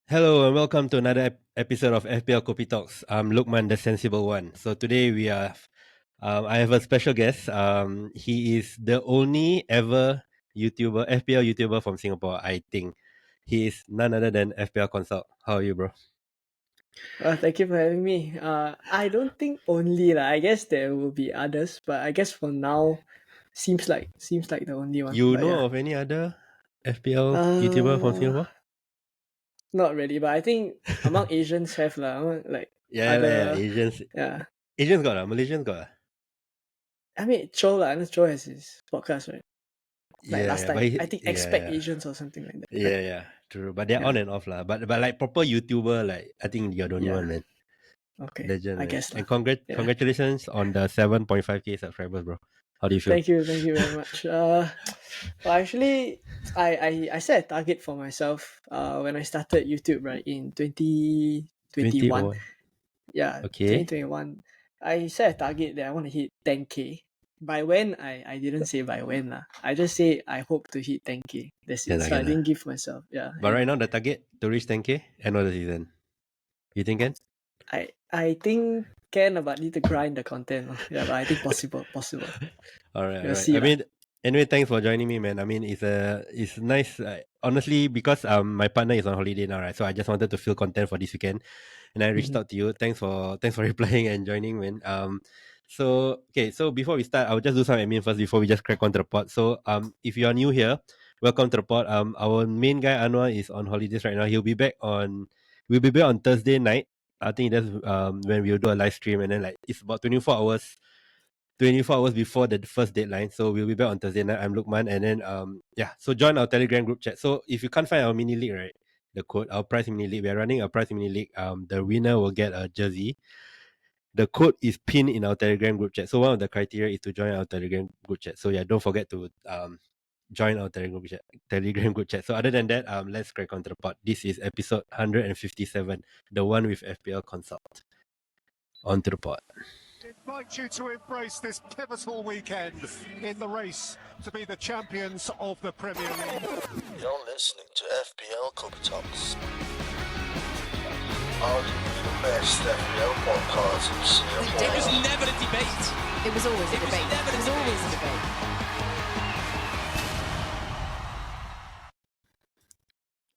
Hello and welcome to another episode of FPL Copy Talks. I'm Luqman, the sensible one. So today I have a special guest. He is the only ever FPL YouTuber from Singapore. I think he is none other than FPL Consult. How are you, bro? Thank you for having me. I don't think only lah. I guess there will be others, but I guess for now, seems like the only one. You But know yeah, of any other FPL YouTuber from uh, Singapore? not really. But I think among Asians have lah. Among like Yeah. other, Asians, yeah. Asians got Malaysians got I mean, Cho lah. I know Cho has his podcast, right? Like last But time, I think Expect yeah. Asians or something like that, right? Yeah, true. But they're on Yeah, and off lah. But like proper YouTuber, like I think you're the only yeah. one, man. Okay, Legend, I man. guess And lah. Yeah. congratulations on the 7.5K subscribers, bro. How do you feel? Thank you very much. Well, actually, I set a target for myself. When I started YouTube, right, in 20 2021. or Yeah, okay. 2021. I set a target that I want to hit 10K. By when I didn't say by when lah. I just say I hope to hit 10K. That's Can it. lah, So I can lah. didn't give myself. Yeah, But right and now the target to reach 10K end of the season. You think can? I think can, but need to grind the content. Yeah, but I think possible. We'll Alright. see I lah. mean, anyway, thanks for joining me, man. I mean, it's nice. Honestly, because my partner is on holiday now, right? So I just wanted to fill content for this weekend, and I reached Mhm. out to you. Thanks for replying and joining, man. So okay, so before we start, I'll just do some admin first before we just crack onto the pod. So if you are new here, welcome to the pod. Our main guy Anwar is on holidays right now. We'll be back on Thursday night. I think that's when we'll do a live stream, and then like it's about 24 hours before the first deadline. So we'll be back on Thursday night. I'm Luqman, and then so join our Telegram group chat. So if you can't find our mini league, right, the code, our prize mini league, we are running a prize mini league. The winner will get a jersey. The code is pinned in our Telegram group chat. So one of the criteria is to join our Telegram group chat. So yeah, don't forget to join our Telegram group chat. So other than that, let's crack onto the pod. This is episode 157, the one with FPL Consult. Onto the pod. Invite you to embrace this pivotal weekend in the race to be the champions of the Premier League. You're listening to FPL Copy Talks. Arguably the best FPL podcast in Singapore. It was never a debate. It was always a debate. Never It was always a debate.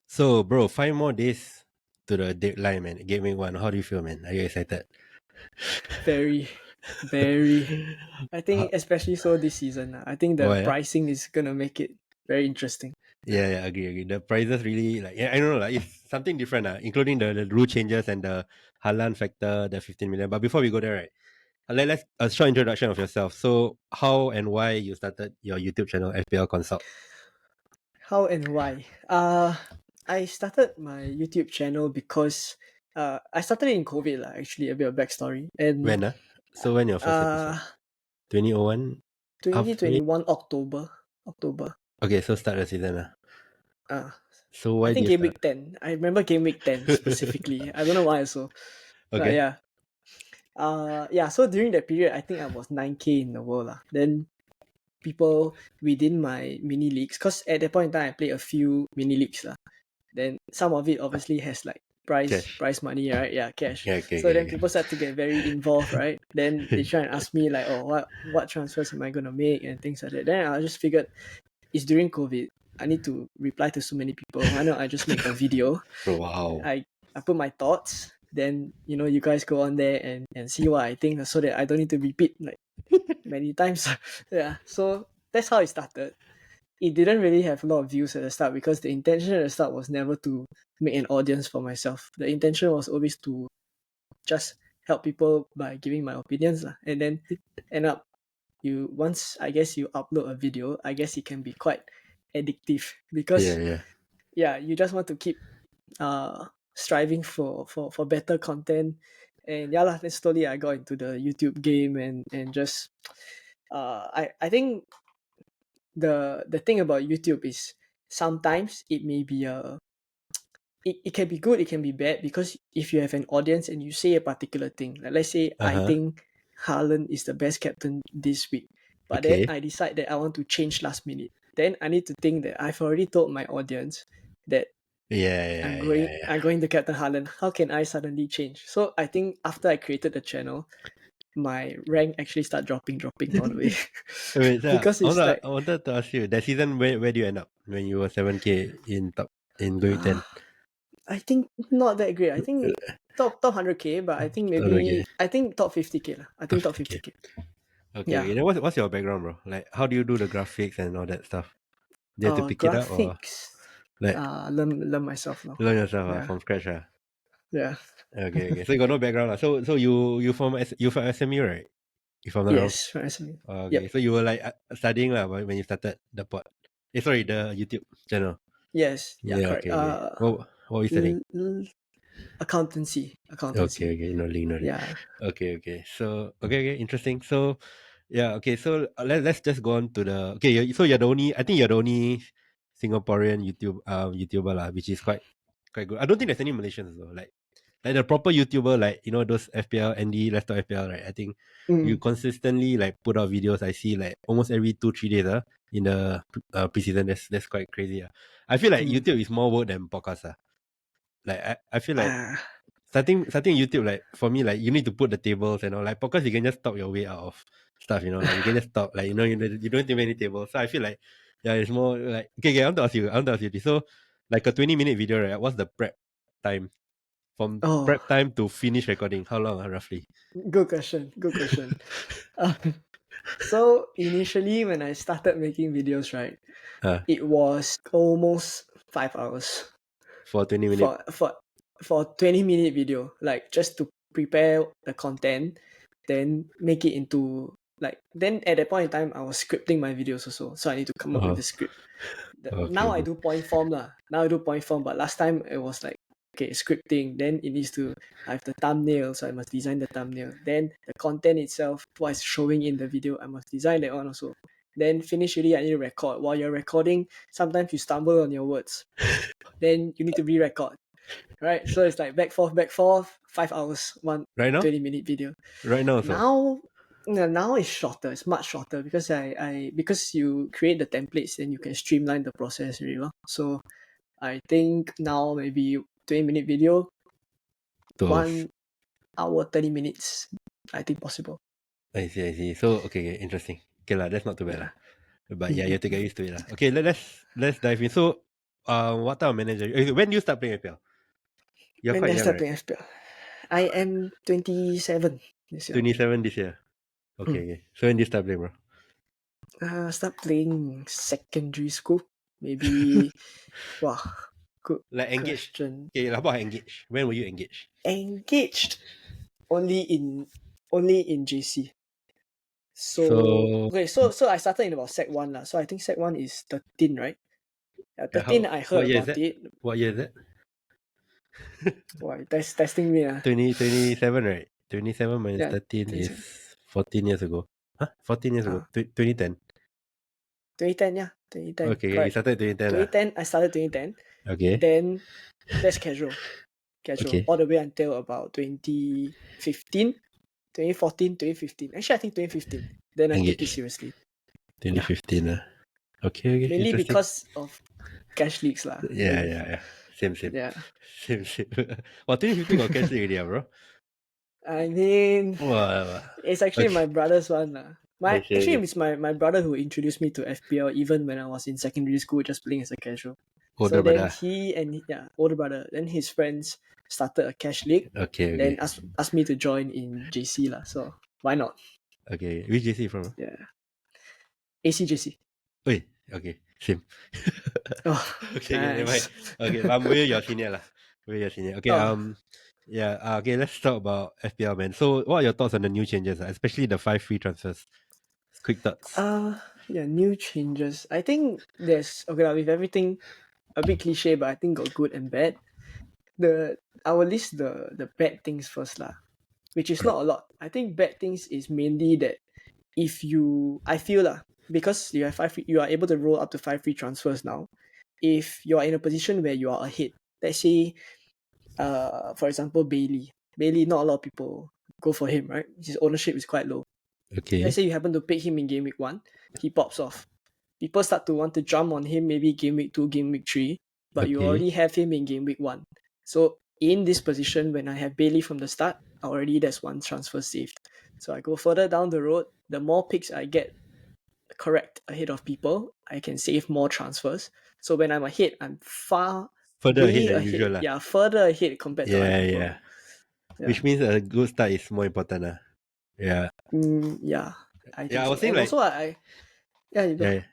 So, bro, 5 more days to the deadline, man. Game week 1. How do you feel, man? Are you excited? Very. I think especially so this season. I think the Why, pricing is gonna make it very interesting. Yeah, agree. The prices really I don't know, it's something different, including the rule changes and the Halan factor, the 15 million. But before we go there, right, let's a short introduction of yourself. So, how and why you started your YouTube channel, FPL Consult? How and why? I started my YouTube channel because I started in COVID lah. Actually, a bit of backstory. And When? So when your first episode? 2001? 2021 October. Okay, so start the season. So why I did think you game start? week 10. I remember game week 10 specifically. I don't know why also. But Okay. yeah. So during that period, I think I was 9K in the world lah. Then people within my mini leagues, because at that point in time I played a few mini leagues lah. Then some of it obviously has like prize money, right? Yeah, cash. So then people start to get very involved, right? Then they try and ask me like, oh, what transfers am I gonna make and things like that. Then I just figured it's during COVID. I need to reply to so many people. Why not I just make a video? Wow. I put my thoughts. Then you guys go on there and see what I think, so that I don't need to repeat like many times. Yeah. So that's how it started. It didn't really have a lot of views at the start because the intention at the start was never to make an audience for myself. The intention was always to just help people by giving my opinions lah. And then end up once I guess you upload a video, I guess it can be quite addictive because you just want to keep striving for better content. And then slowly I got into the YouTube game and just I think the thing about YouTube is sometimes it may be it can be good, it can be bad, because if you have an audience and you say a particular thing, like let's say I think Haaland is the best captain this week, but then I decide that I want to change last minute, then I need to think that I've already told my audience that I'm going to Captain Haaland. How can I suddenly change? So I think after I created the channel, my rank actually started dropping all the way. Wait, Because it's like I wanted to ask you that season where do you end up when you were 7K in top in going 10? I think not that great. I think top 100k, but I think maybe top 50k lah. I think top 50k. Okay, Yeah. okay. Then what's your background, bro? Like, how do you do the graphics and all that stuff? Do you have to pick it up or Graphics. like Learn myself now. learn yourself Yeah. from scratch? Yeah. Okay, okay. So you got no background. So you from SMU, right? If I'm not wrong. Yes, from SMU. Okay, Yep. so you were like studying lah when you started the pod. Sorry, the YouTube channel. Yes. Yeah. Yeah, Correct. okay, okay. What were you studying? Accountancy. Okay, okay, no link. Yeah. Okay, okay. So okay, interesting. So yeah, okay. So let's just go on to the so you're the only. I think you're the only Singaporean YouTuber lah, which is quite good. I don't think there's any Malaysians though. Like the proper YouTuber, like those FPL Andy, Let's Talk FPL, right? I think you consistently like put out videos. I see like almost every 2-3 days in the preseason. That's quite crazy. I feel like YouTube is more work than podcast. Like I feel like starting YouTube, like for me, like you need to put the tables and all. Like podcast, you can just talk your way out of stuff. Like you can just talk. Like you don't need many tables. So I feel like it's more like okay. I want to ask you this. So like a 20-minute video, right? What's the prep time from Oh, prep time to finish recording? How long roughly? good question. So initially when I started making videos, right, it was almost 5 hours For 20 minutes. for 20-minute video, like just to prepare the content, then make it into like, then at that point in time I was scripting my videos also, so I need to come up with the script. Now I do point form lah. But last time it was like, okay, scripting, then it needs to have the thumbnail, so I must design the thumbnail. Then the content itself, what is showing in the video, I must design that one also. Then finish already, I need to record. While you're recording, sometimes you stumble on your words. Then you need to re-record. Right? So it's like back forth, 5 hours, one Right now? 20-minute video. Right now also. Now it's shorter. It's much shorter because because you create the templates and you can streamline the process really well. So I think now maybe 20-minute video, 1 hour 30 minutes. I think possible. I see. So okay, interesting. Okay lah, that's not too bad lah. But yeah, you have to get used to it lah. Okay, let's dive in. So, what type of manager? When do you start playing FPL? You're When quite did I young, start right? playing FPL? I am 27 this year. 27 this year. Okay. So when did you start playing, bro? Start playing secondary school. Maybe wow. Good Like engaged. question. Okay, how about engaged? When were you engaged? Engaged only in JC. So So I started in about Sec 1 lah. So I think Sec 1 is 13, right? 13 I heard about it. What year is that? Why testing me 27, right? 27 minus 13 27. is 14 years ago. Huh? 14 years ago. 2010. 2010, yeah. 2010. Okay, correct. you started 2010. 2010, I started 2010. Okay. Then that's casual. Okay. All the way until about 2015, 2014, 2015. Actually, I think 2015. Then I take it seriously. 2015. Okay. Mainly because of cash leaks lah. Yeah. Same. Yeah. Same. Well, 2015 got cash leak already, bro. I mean, Wow. it's actually my brother's one lah. Okay. It's my brother who introduced me to FPL even when I was in secondary school, just playing as a casual. Older Then brother. older brother. Then his friends started a cash league. Okay. Then asked me to join in JC lah. So why not? Okay. Which JC you from? Yeah. ACJC. Wait. Okay. Same. Oh, Okay. nice. Never mind. Okay. I'm way your senior lah. Way your senior. Okay. Yeah. Okay. Let's talk about FPL, man. So, what are your thoughts on the new changes, especially the 5 free transfers? Quick thoughts. Yeah, new changes. I think there's with everything a bit cliche, but I think got good and bad. I will list the bad things first lah, which is not a lot. I think bad things is mainly that I feel lah, because you have you are able to roll up to 5 free transfers now. If you are in a position where you are ahead, let's say, for example, Bailey, not a lot of people go for him, right? His ownership is quite low. Okay. Let's say you happen to pick him in game week 1, he pops off. People start to want to jump on him maybe game week 2, game week 3. but you Okay. already have him in game week 1. So in this position, when I have Bailey from the start, already there's one transfer saved. So I go further down the road, the more picks I get correct ahead of people, I can save more transfers. So when I'm ahead, I'm Further way ahead than ahead. usual lah. Yeah, further ahead compared to other Yeah, people. yeah. Yeah. Which means a good start is more important lah. Yeah. Yeah, I think Yeah, I so. was saying And like, also, yeah, you go. yeah.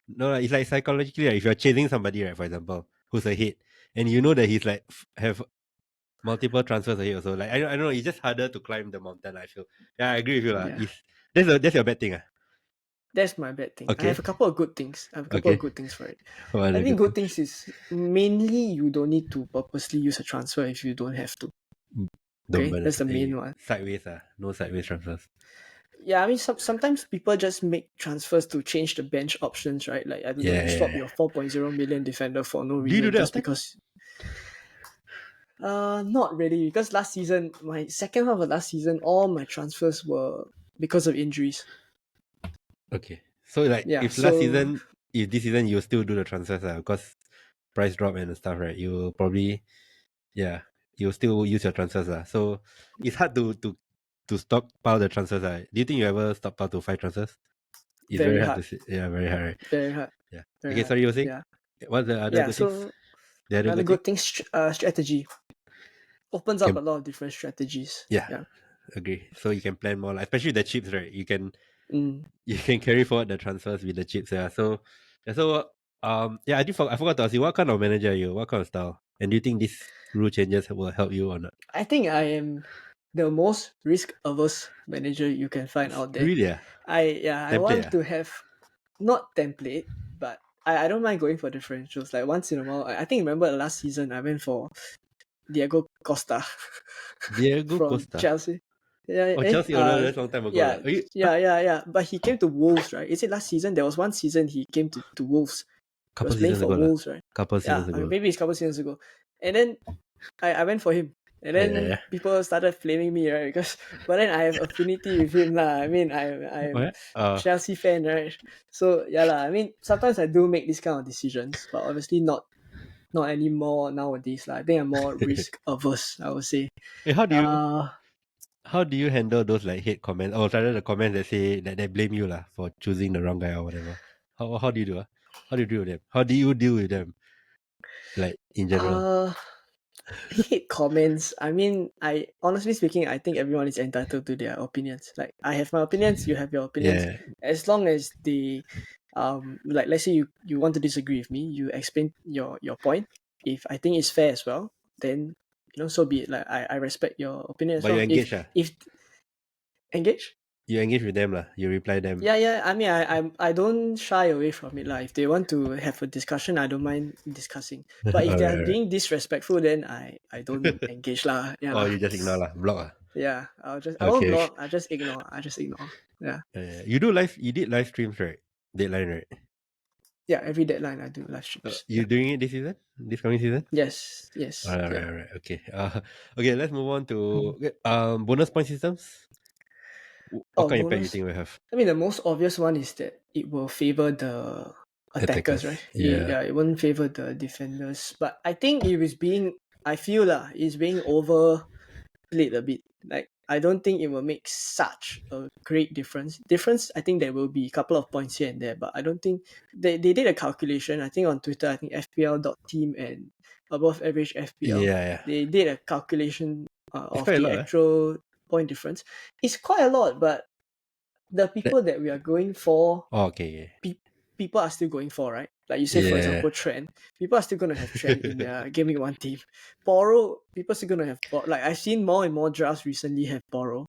No, it's like psychologically, if you're chasing somebody, right, for example, who's ahead, and you know that he's like have multiple transfers ahead also. Like I don't know, it's just harder to climb the mountain. I feel. Yeah, I agree with you lah. Yeah. That's your bad thing ah. That's my bad thing. I Okay. have a couple of good things. I have a couple Okay. of good things for it. What I are the think good good things is mainly you don't need to purposely use a transfer if you don't have to. Don't Okay, burn that's the main one. Sideways no sideways transfers. Yeah, I mean sometimes people just make transfers to change the bench options, right? Like I don't know, Yeah, you swap yeah. your 4.0 million defender for no Do you do reason that just often? because. Not really, because last season, my second half of last season, all my transfers were because of injuries. Okay. So like Yeah, if so this season you still do the transfers because price drop and stuff, right? You probably you'll still use your transfers So it's hard to stockpile the transfers Do you think you ever stockpile to 5 transfers? It's very very hard hard, to see. Yeah, very hard, right? very hard, Yeah. very Okay, hard. sorry, you were saying? Yeah, What's the other yeah. good things? So The other another good thing? good thing, strategy opens up Can- a lot of different strategies. Yeah. Yeah. Agree. So you can plan more, especially the chips, right? You can Mm. carry forward the transfers with the chips. I forgot to ask you, what kind of manager are you? What kind of style? And do you think these rule changes will help you or not? I think I am the most risk averse manager you can find out there. Really? I Template, want to have not template, but I don't mind going for differentials. Like once in a while, I think remember last season I went for Diego Costa Diego from Costa. Chelsea. Yeah, Oh, Chelsea owner, that's a long time ago. yeah, Are you, yeah. But he came to Wolves, right? Is it last season? There was one season he came to Wolves. He couple was playing seasons for ago. Wolves, right? Couple Yeah, seasons ago. maybe it's a couple seasons ago. And then I went for him. And then Yeah. people started flaming me, right? But then I have affinity with him lah. I mean, I'm Oh, yeah? Chelsea fan, right? So yeah lah. I mean, sometimes I do make these kind of decisions, but obviously not anymore nowadays lah. I think I'm more risk averse, I would say. Hey, how do you handle those like hate comments or rather the comments that say that they blame you for choosing the wrong guy or whatever? How do you do? How do you deal with them? How do you deal with them? Like in general. Hate comments. I mean, I honestly speaking, I think everyone is entitled to their opinions. Like I have my opinions, you have your opinions. Yeah. As long as they, like let's say you want to disagree with me, you explain your point. If I think it's fair as well, then so be it. Like I respect your opinion as But well. you engage If engage. You engage with them You reply them. Yeah. I mean, I don't shy away from it lah. If they want to have a discussion, I don't mind discussing. But if they are Alright. being disrespectful, then I don't engage lah. Yeah. Or you just ignore block Yeah, I won't Okay. block. I just ignore. Yeah. You did live streams, right? Deadline, right? Yeah, every deadline I do live streams. You doing it this season? This coming season? Yes. Alright. Okay. Okay, let's move on to bonus point systems. What kind of impact you Bonus. think we have? I mean, the most obvious one is that it will favor the attackers, right? Yeah. It won't favor the defenders. But I think I feel it's being overplayed a bit. Like, I don't think it will make such a great difference. I think there will be a couple of points here and there, but I don't think they did a calculation. I think on Twitter, I think FPL.team and above average FPL. Yeah. They did a calculation of quite a the lot, actual point difference. It's quite a lot, but the people that we are going for, okay. people are still going for, right? Like you say, for example, Trent. People are still going to have Trent in their Game Week 1 team. Poro, people are still going to have Poro. Like I've seen more and more drafts recently have Poro.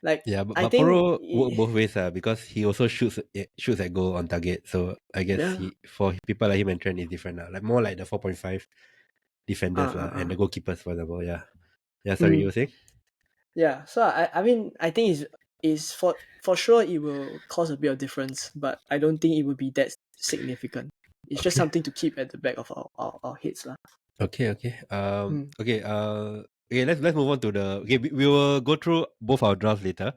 Like Yeah, but I think Poro work both ways because he also shoots at goal on target. So I guess for people like him and Trent is different like more like the 4.5 defenders and the goalkeepers for example. Yeah. Sorry, you were saying? Yeah, so I mean I think is for sure it will cause a bit of difference, but I don't think it will be that significant. It's just something to keep at the back of our heads lah. Okay. Okay. Let's move on to we will go through both our drafts later.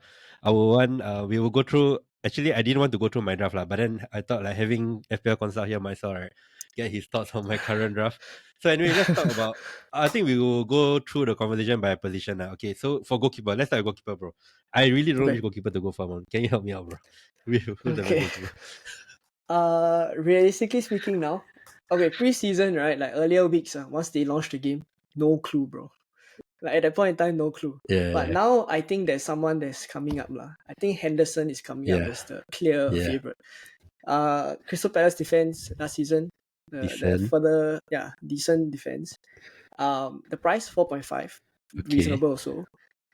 We will go through. Actually, I didn't want to go through my draft but then I thought like having FPL Consult here myself, right? get his thoughts on my current draft. So anyway, let's talk about. I think we will go through the conversation by position now. Okay, so for goalkeeper, let's start with goalkeeper, bro. I really don't know Okay. which goalkeeper to go for, man. Can you help me out, bro? Who's the best Okay. goalkeeper? Realistically speaking now, okay, preseason, right? Like earlier weeks, once they launched the game, no clue, bro. Like at that point in time, no clue. But Yeah, now I think there's someone that's coming up, lah. I think Henderson is coming up yeah, as the clear yeah. favorite. Crystal Palace defense last season, the Decent. further decent defense. The price 4.5, Okay. reasonable also.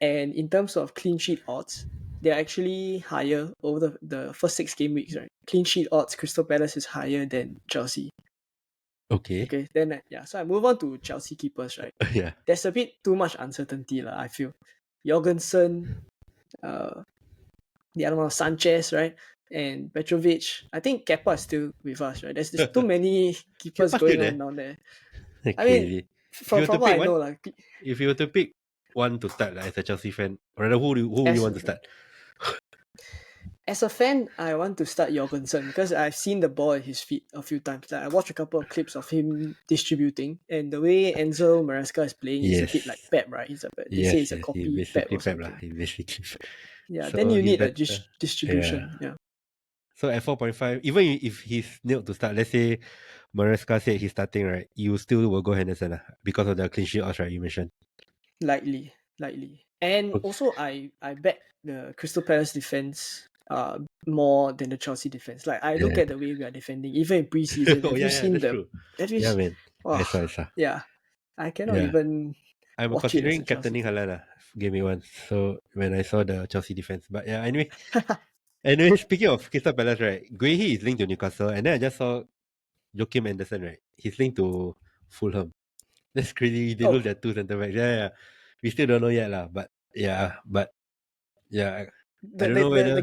And in terms of clean sheet odds, they're actually higher over the first 6 game weeks, right? Clean sheet odds, Crystal Palace is higher than Chelsea. Okay. Okay, then so I move on to Chelsea keepers, right? Yeah. There's a bit too much uncertainty, I feel. Jorgensen, the other one, Sanchez, right? And Petrovic. I think Kepa is still with us, right? There's too many keepers Kepa's still going there. on down there. I mean, Crazy. from what I know, like If you were to pick one to start as a Chelsea fan, or rather, who would you want to start? as a fan, I want to start Jorgensen because I've seen the ball at his feet a few times. Like, I watched a couple of clips of him distributing, and the way Enzo Maresca is playing is a bit like Pep, right? They say it's a He copy Pep basically or Pep lah. something. He basically. Yeah, So then you he's need a better. distribution. Yeah. So at 4.5, even if he's nailed to start, let's say Maresca said he's starting, right? You still will go Henderson because of the clean sheet odds, right? You mentioned. Likely. And Okay. also I bet the Crystal Palace defense more than the Chelsea defense. Like I look Yeah. at the way we are defending, even in preseason. Oh Have you seen that's true. have you Yeah, s- man. I oh, saw. yeah. I cannot Yeah. even I'm watch it as a considering Chelsea captaining fan. Halal game me once. So when I saw the Chelsea defense, but yeah, anyway, speaking of Crystal Palace, right? Guehi is linked to Newcastle, and then I just saw Joachim Anderson, right? He's linked to Fulham. That's crazy. They lose Oh, their two centre backs. Yeah. We still don't know yet, lah. But yeah, I the don't the know the, the whether.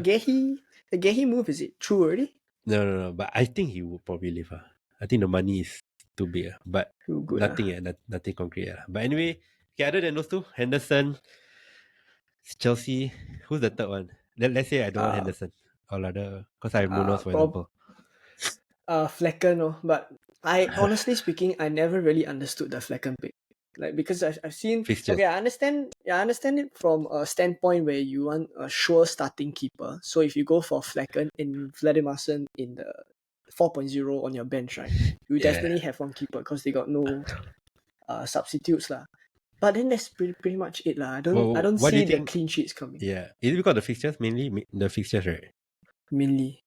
Gehi move, is it true already? No. But I think he would probably leave. I think the money is too big. But Too good. nothing yet. Nothing concrete yet. But anyway, okay, other than those two, Henderson, Chelsea. Who's the third one? Let's say I don't want Uh Henderson. Or rather, because I have Munoz, for prob example. Flecken, no. But I honestly speaking, I never really understood the Flecken pick. Like because I've seen Fixtures. okay, I understand it from a standpoint where you want a sure starting keeper. So if you go for Flecken and Vladimarson in the 4.0 on your bench, right? You definitely have one keeper because they got no substitutes lah. But then that's pretty much it lah. I don't What do you see the think? clean sheets coming. Yeah. Is it because of the fixtures? Mainly the fixtures, right? Mainly.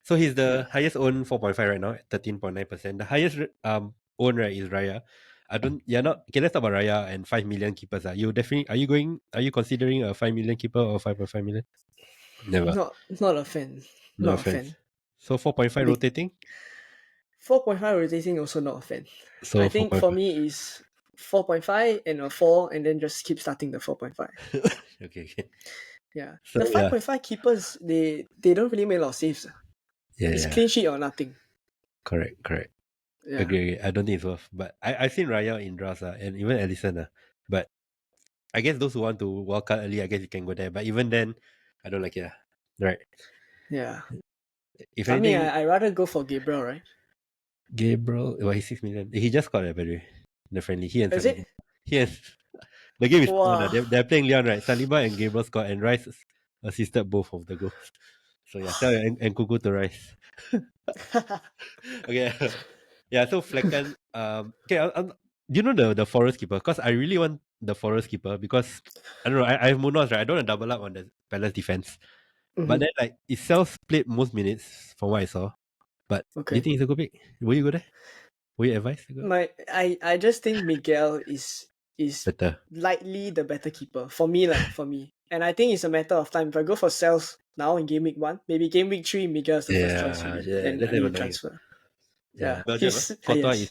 So he's the highest owned 4.5 right now, at 13.9%. The highest owned, right, is Raya. Let's talk about Raya and 5 million keepers. Are you considering a 5 million keeper or 5.5 million? Never. Not a fan. No Not a offense. fan. So 4.5 Big rotating? 4.5 rotating, also not a fan. So I think 4.5. for me is 4.5 and a 4 and then just keep starting the 4.5. Okay. Yeah. So, the 5.5 keepers, they don't really make a lot of saves. It's clean sheet or nothing. Correct. Yeah. Agree. I don't think it's worth. But I've seen Raya in drafts and even Alisson. But I guess those who want to walk out early, I guess you can go there. But even then, I don't like it. Right. Yeah. If I mean, anything, I rather go for Gabriel, right? Gabriel, he's 6 million. He just got it, by the way. The friendly. He and Is Saliba. it? The game is Wow. on. They're playing Leon, right? Saliba and Gabriel scored, and Rice assisted both of the goals. So yeah, tell and Kuku to Rice. Okay. Yeah, so Flecken. Okay, do you know the Forest keeper? Because I really want the Forest keeper because I don't know. I have Munoz, right? I don't want to double up on the Palace defense. But then like itself played most minutes from what I saw. But do you Okay. think it's a good pick? Will you go there? Will you advise to go? I just think Miguel is Better. likely the better keeper for me lah. And I think it's a matter of time. If I go for sales now in game week 1, maybe game week 3, Miguel is the first choice for me. Then that's I never need knowing. transfer. Yeah. Yeah, Belgium, Courtois yes. is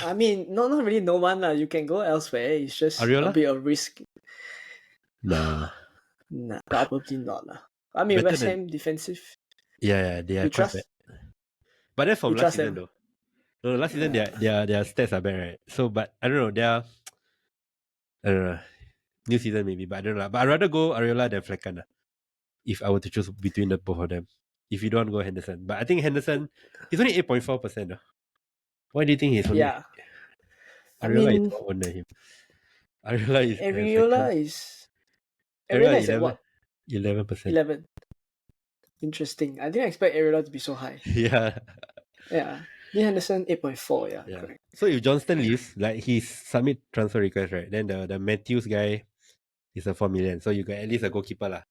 I mean, not really no one lah. You can go elsewhere. It's just Ariola? a bit of risk. Nah. Nah, probably not lah. I mean, Better West than Ham defensive. yeah, they are You quite trust? bad. But that's from You last trust season them? though. No, last season their stats are bad, right? So, but I don't know. I don't know. New season maybe, but I don't know. But I'd rather go Ariola than Flecken if I were to choose between the both of them. If you don't want to go Henderson, but I think Henderson he's only 8.4%. Why do you think he's only? Yeah. I Ariola is mean, more under him. Ariola is at Areola second. is Ariola Areola is at 11, what? 11%. 11. Interesting. I didn't expect Areola to be so high. Yeah, Yeah. Lee Henderson 8.4. Yeah, yeah. correct. So if Johnston leaves, like he submit transfer request, right? Then the Matthews guy is a 4 million. So you got at least a goalkeeper lah.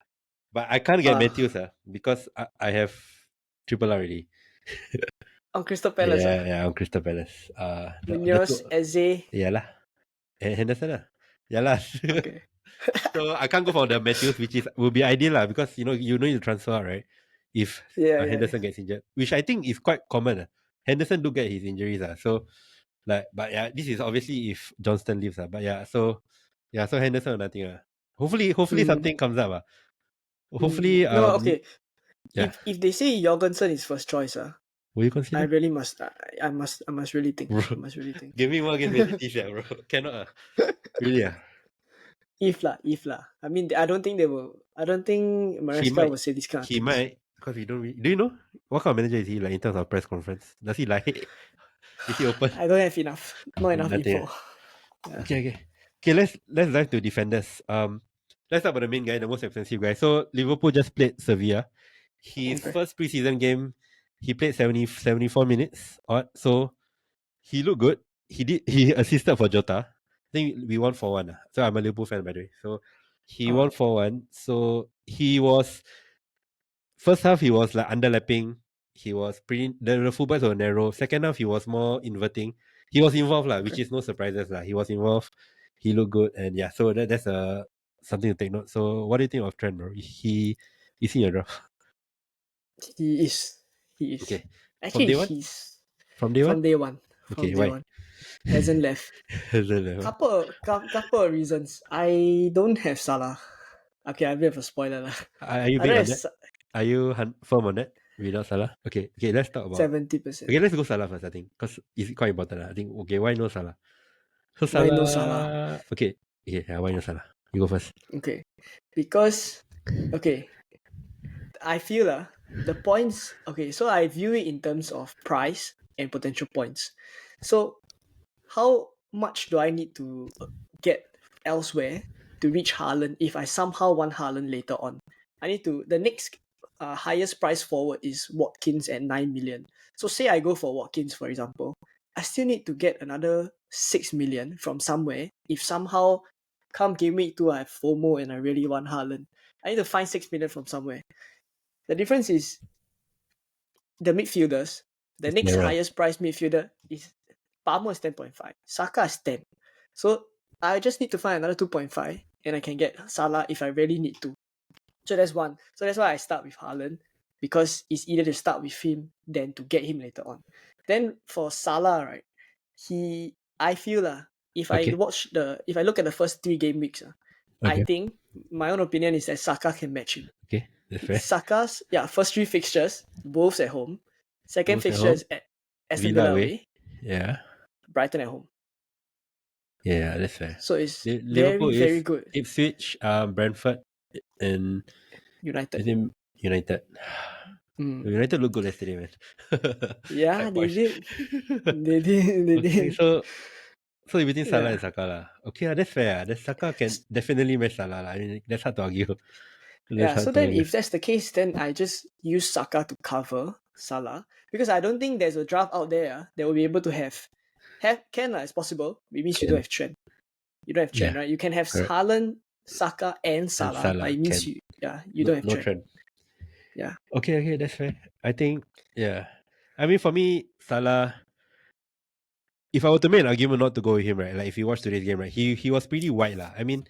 But I can't get Ah, Matthews because I have triple R already. on Crystal Palace. Yeah, on Crystal Palace. The Munoz, two, Eze. yeah lah. And Henderson lah. Yeah lah. Okay. So I can't go for the Matthews, which will be ideal lah, because you need to transfer out, right? If Yeah. Henderson gets injured, which I think is quite common. Henderson do get his injuries so like, but yeah, this is obviously if Johnston leaves but so Henderson or nothing Hopefully Mm, something comes up Hopefully No, okay. yeah. If they say Jorgensen is first choice, Will you I consider? really must. I must really think. Bro, I must really think. give me more against Man City, bro. Cannot really If lah. I mean, I don't think they will. I don't think He Maresca might will say this kind of he things. might because we don't really, do you know what kind of manager is he like in terms of press conference? Does he lie? Is he open? I don't have enough. Not enough Nothing. info. Yeah. Okay. Let's dive to defenders. Let's talk about the main guy, the most expensive guy. So Liverpool just played Sevilla. His Okay. first preseason game, he played 74 minutes. So he looked good. He assisted for Jota. I think we won 4-1. So I'm a Liverpool fan, by the way. So he Oh, won 4-1. So he was first half he was like underlapping. He was pretty the fullbacks were narrow. Second half he was more inverting. He was involved which okay. is no surprises He was involved. He looked good and yeah. So that's something to take note. So what do you think of Trent, bro? He is he in your draft? He is. He is. Okay. From Actually, day one? he's From day from one? day one. From Okay, day why? one. Hasn't left. Couple of reasons. I don't have Salah. Okay, I have a spoiler lah. Are you I big don't on have that? Are you firm on that? Without Salah? Okay, let's talk about 70%. okay, let's go Salah first, I think. Because it's quite important. I think okay, why no Salah? So Why no Salah? Salah okay. Yeah, why no Salah? You go first. Okay, because I feel the points. Okay, so I view it in terms of price and potential points. So how much do I need to get elsewhere to reach Haaland if I somehow want Haaland later on? I need to the next highest price forward is Watkins at 9 million. So say I go for Watkins, for example, I still need to get another 6 million from somewhere. If somehow come game week 2 I have FOMO and I really want Haaland, I need to find 6 million from somewhere. The difference is the midfielders. The It's next nearer. highest price midfielder is Palmer is 10.5. Saka is 10. So I just need to find another 2.5 and I can get Salah if I really need to. So that's one. So that's why I start with Haaland, because it's easier to start with him than to get him later on. Then for Salah, right, I feel if Okay. I look at the first 3 game weeks, I Okay. think my own opinion is that Saka can match him. Okay, that's fair. Saka's first 3 fixtures, both at home. Second Wolves at fixture home, is at Aston Villa Villa away. away, Yeah. Brighton at home. Yeah, that's fair. So it's Liverpool very, very is good. Ipswich, Brentford, and I United. think United. United look good yesterday, man. Yeah, Quite they posh. did. They did. They Okay, did. so between Salah Yeah. and Saka Okay, that's fair. That Saka can definitely match Salah I mean, that's hard to argue. Yeah, so then if that's the case, then I just use Saka to cover Salah, because I don't think there's a draft out there that will be able to have it's possible. It means you don't have Trent. You don't have Trent, Yeah, right? You can have correct. Haaland, Saka, and Salah, Salah but it means can. you don't have no Trent. trend. Yeah. Okay, that's fair. I think I mean for me, Salah, if I were to make an argument not to go with him, right? Like if you watch today's game, right? He was pretty wide I mean,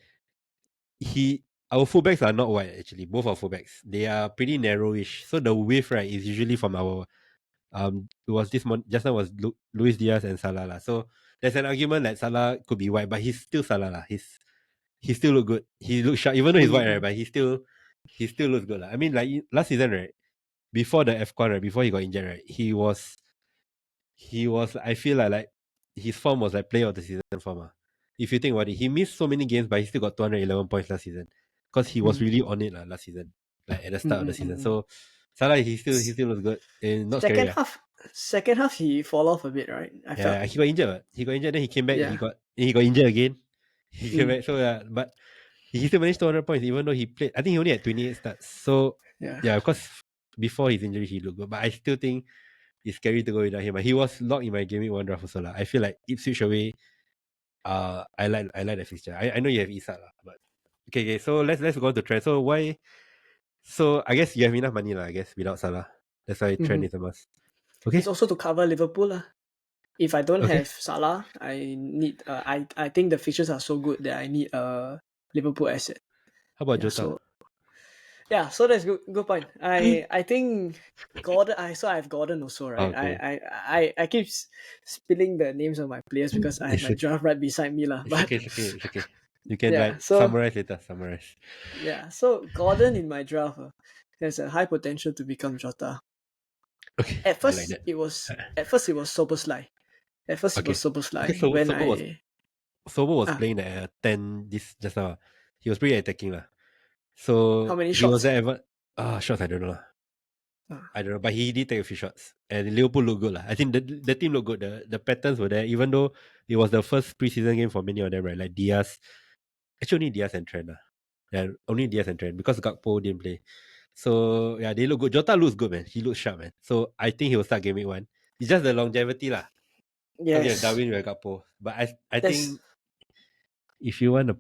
our fullbacks are not wide actually. Both our fullbacks, they are pretty narrowish. So the width, right, is usually from our it was just now was Luis Diaz and Salah So there's an argument that Salah could be wide, but he's still Salah he still look good. He looks sharp, even though he's white, right? But he still looks good I mean, like last season, right? Before the FCON, right? Before he got injured, right? He was. I feel like his form was like player of the season form. If you think about it, he missed so many games, but he still got 211 points last season because he was really on it last season, like at the start of the season. So Salah, he still looks good and not scary. second half he fall off a bit, right? I felt. Yeah, he got injured. He got injured, then he came back. Yeah. He got injured again. He came Mm. back. So but he still managed 200 points, even though he played. I think he only had 28 starts. So Yeah. yeah, of course, before his injury he looked good, but I still think it's scary to go without him. He was locked in my gaming one draft also lah. I feel like Ipswich away. I like that fixture. I know you have Isak lah, but okay. So let's go on to Trent. So why? So I guess you have enough money lah. I guess without Salah, that's why Trent is a must. Okay. It's also to cover Liverpool lah. If I don't Okay. have Salah, I need. I think the features are so good that I need a Liverpool asset. How about Yeah, Jota? so yeah, so that's good point. I think Gordon. So I have Gordon also, right? Okay. I keep spilling the names of my players because I have my draft right beside me lah. It's But okay. You can yeah, write so summarize later. Summarize. yeah, so Gordon in my draft has a high potential to become Jota. Okay. At I like first that. it was Soberslai. At first it Okay. was Soberslai Okay, so when Sobo was Ah. playing at 10 this just now. He was pretty attacking lah. So How many he was shots? there ever shots I don't know lah. I don't know, but he did take a few shots, and Liverpool looked good lah. I think the team looked good. The patterns were there, even though it was the first preseason game for many of them, right? Like Diaz, actually only Diaz and Trent lah. Yeah, only Diaz and Trent because Gakpo didn't play. So yeah, they look good. Jota looks good, man. He looks sharp, man. So I think he will start game week 1. It's just the longevity lah. Because you have Yes. Darwin with Gakpo, but I That's think if you want to,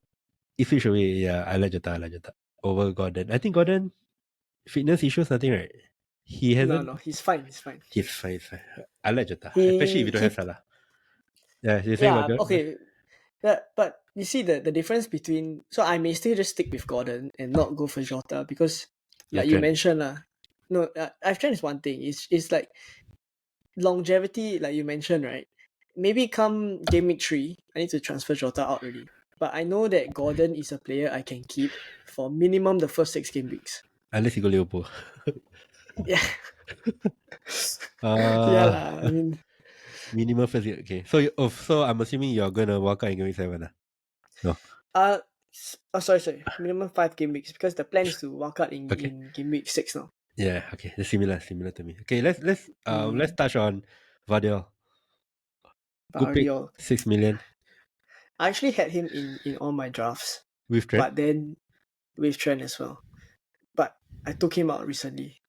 if you show me, yeah, I like Jota over Gordon. I think Gordon fitness issues nothing, right? He hasn't. no, he's fine. He's fine. I like Jota, especially if you don't have Salah. Yeah, you're saying about Gordon? Okay. Yeah, but you see the difference between, so I may still just stick with Gordon and not go for Jota because Yeah, like you Trent. mentioned no, Trent is one thing. It's like longevity, like you mentioned, right? Maybe come game week 3, I need to transfer Jota out already. But I know that Gordon is a player I can keep for minimum the first 6 game weeks. Unless you go Liverpool. Yeah. Yeah lah. I mean, minimum first year. Okay, so I'm assuming you're gonna walk out in game week 7 lah. No. sorry. Minimum 5 game weeks because the plan is to walk out in game week 6 now. Yeah, okay. That's similar to me. Okay, let's touch on Vardiol. Good pick, Vardiol. 6 million. I actually had him in all my drafts. With Trent? But then with Trent as well. But I took him out recently.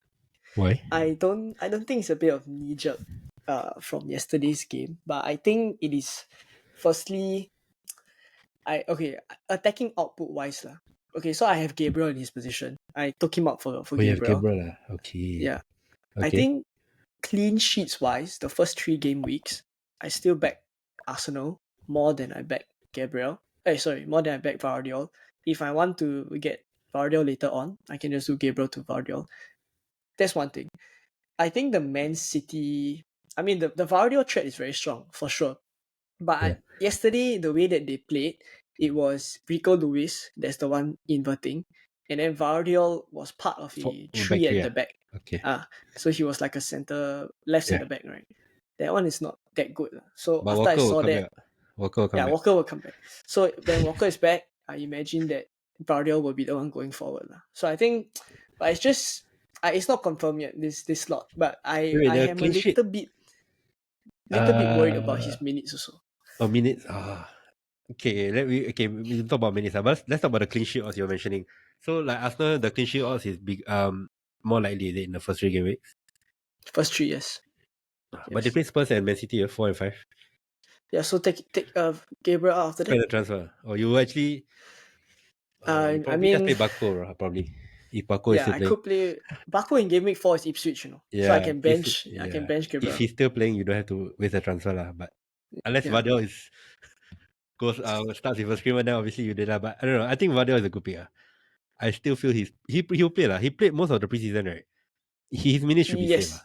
Why? I don't think it's a bit of knee-jerk from yesterday's game, but I think it is firstly attacking output wise lah. Okay, so I have Gabriel in his position. I took him out for You have Gabriel. Gabriel lah. Okay. Yeah. Okay. I think clean sheets wise, the first 3 game weeks, I still back Arsenal more than I back Gabriel. More than I back Vardiol. If I want to get Vardiol later on, I can just do Gabriel to Vardiol. That's one thing. I think the Man City, I mean the Vardiol threat is very strong for sure. But yesterday, the way that they played, it was Rico Lewis, that's the one inverting, and then Vardiol was part of the 3 at the back. Okay. So he was like a left center back, right? That one is not that good. So But after Walker I saw will come that, back. Walker will come back. Walker will come back. So when Walker is back, I imagine that Vardiol will be the one going forward. So I think, but it's just, it's not confirmed yet, this slot. But I am a little bit worried about his minutes also. Oh, minutes? Okay, we talk about minutes. But let's talk about the clean sheet odds you're mentioning. So like Arsenal, the clean sheet odds is big, more likely in the first 3 game weeks. First 3, yes. But they play Spurs and Man City 4 and 5. Yeah, so take Gabriel out after that. Play the transfer. Or you actually I probably just mean, play Bako, probably. If Bako is still playing. I could play Bako in game week 4 is Ipswich, so I can bench Gabriel. If he's still playing, you don't have to waste a transfer lah. But unless Vardiol starts with a screamer, then obviously you did that. But I don't know. I think Vardiol is a good pick. I still feel he'll play lah. He played most of the preseason, right? His minutes should be safe.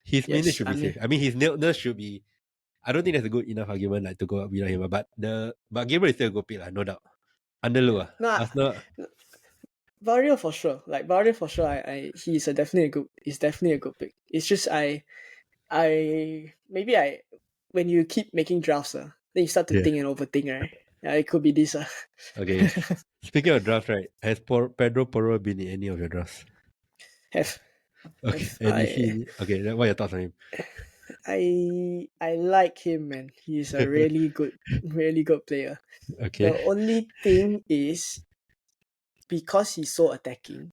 His minutes should be safe. I mean, his nailness should be. I don't think that's a good enough argument like to go up without him. But Gabriel is still a good pick lah, no doubt. Underlow Vardiol for sure. He's definitely a good pick. It's just when you keep making drafts, then you start to think and overthink, right? Yeah, it could be this. Okay. Speaking of drafts, right? Has Pedro Porro been in any of your drafts? Have. Okay. What are your thoughts on him? I like him, man. He's a really good player. Okay. The only thing is because he's so attacking,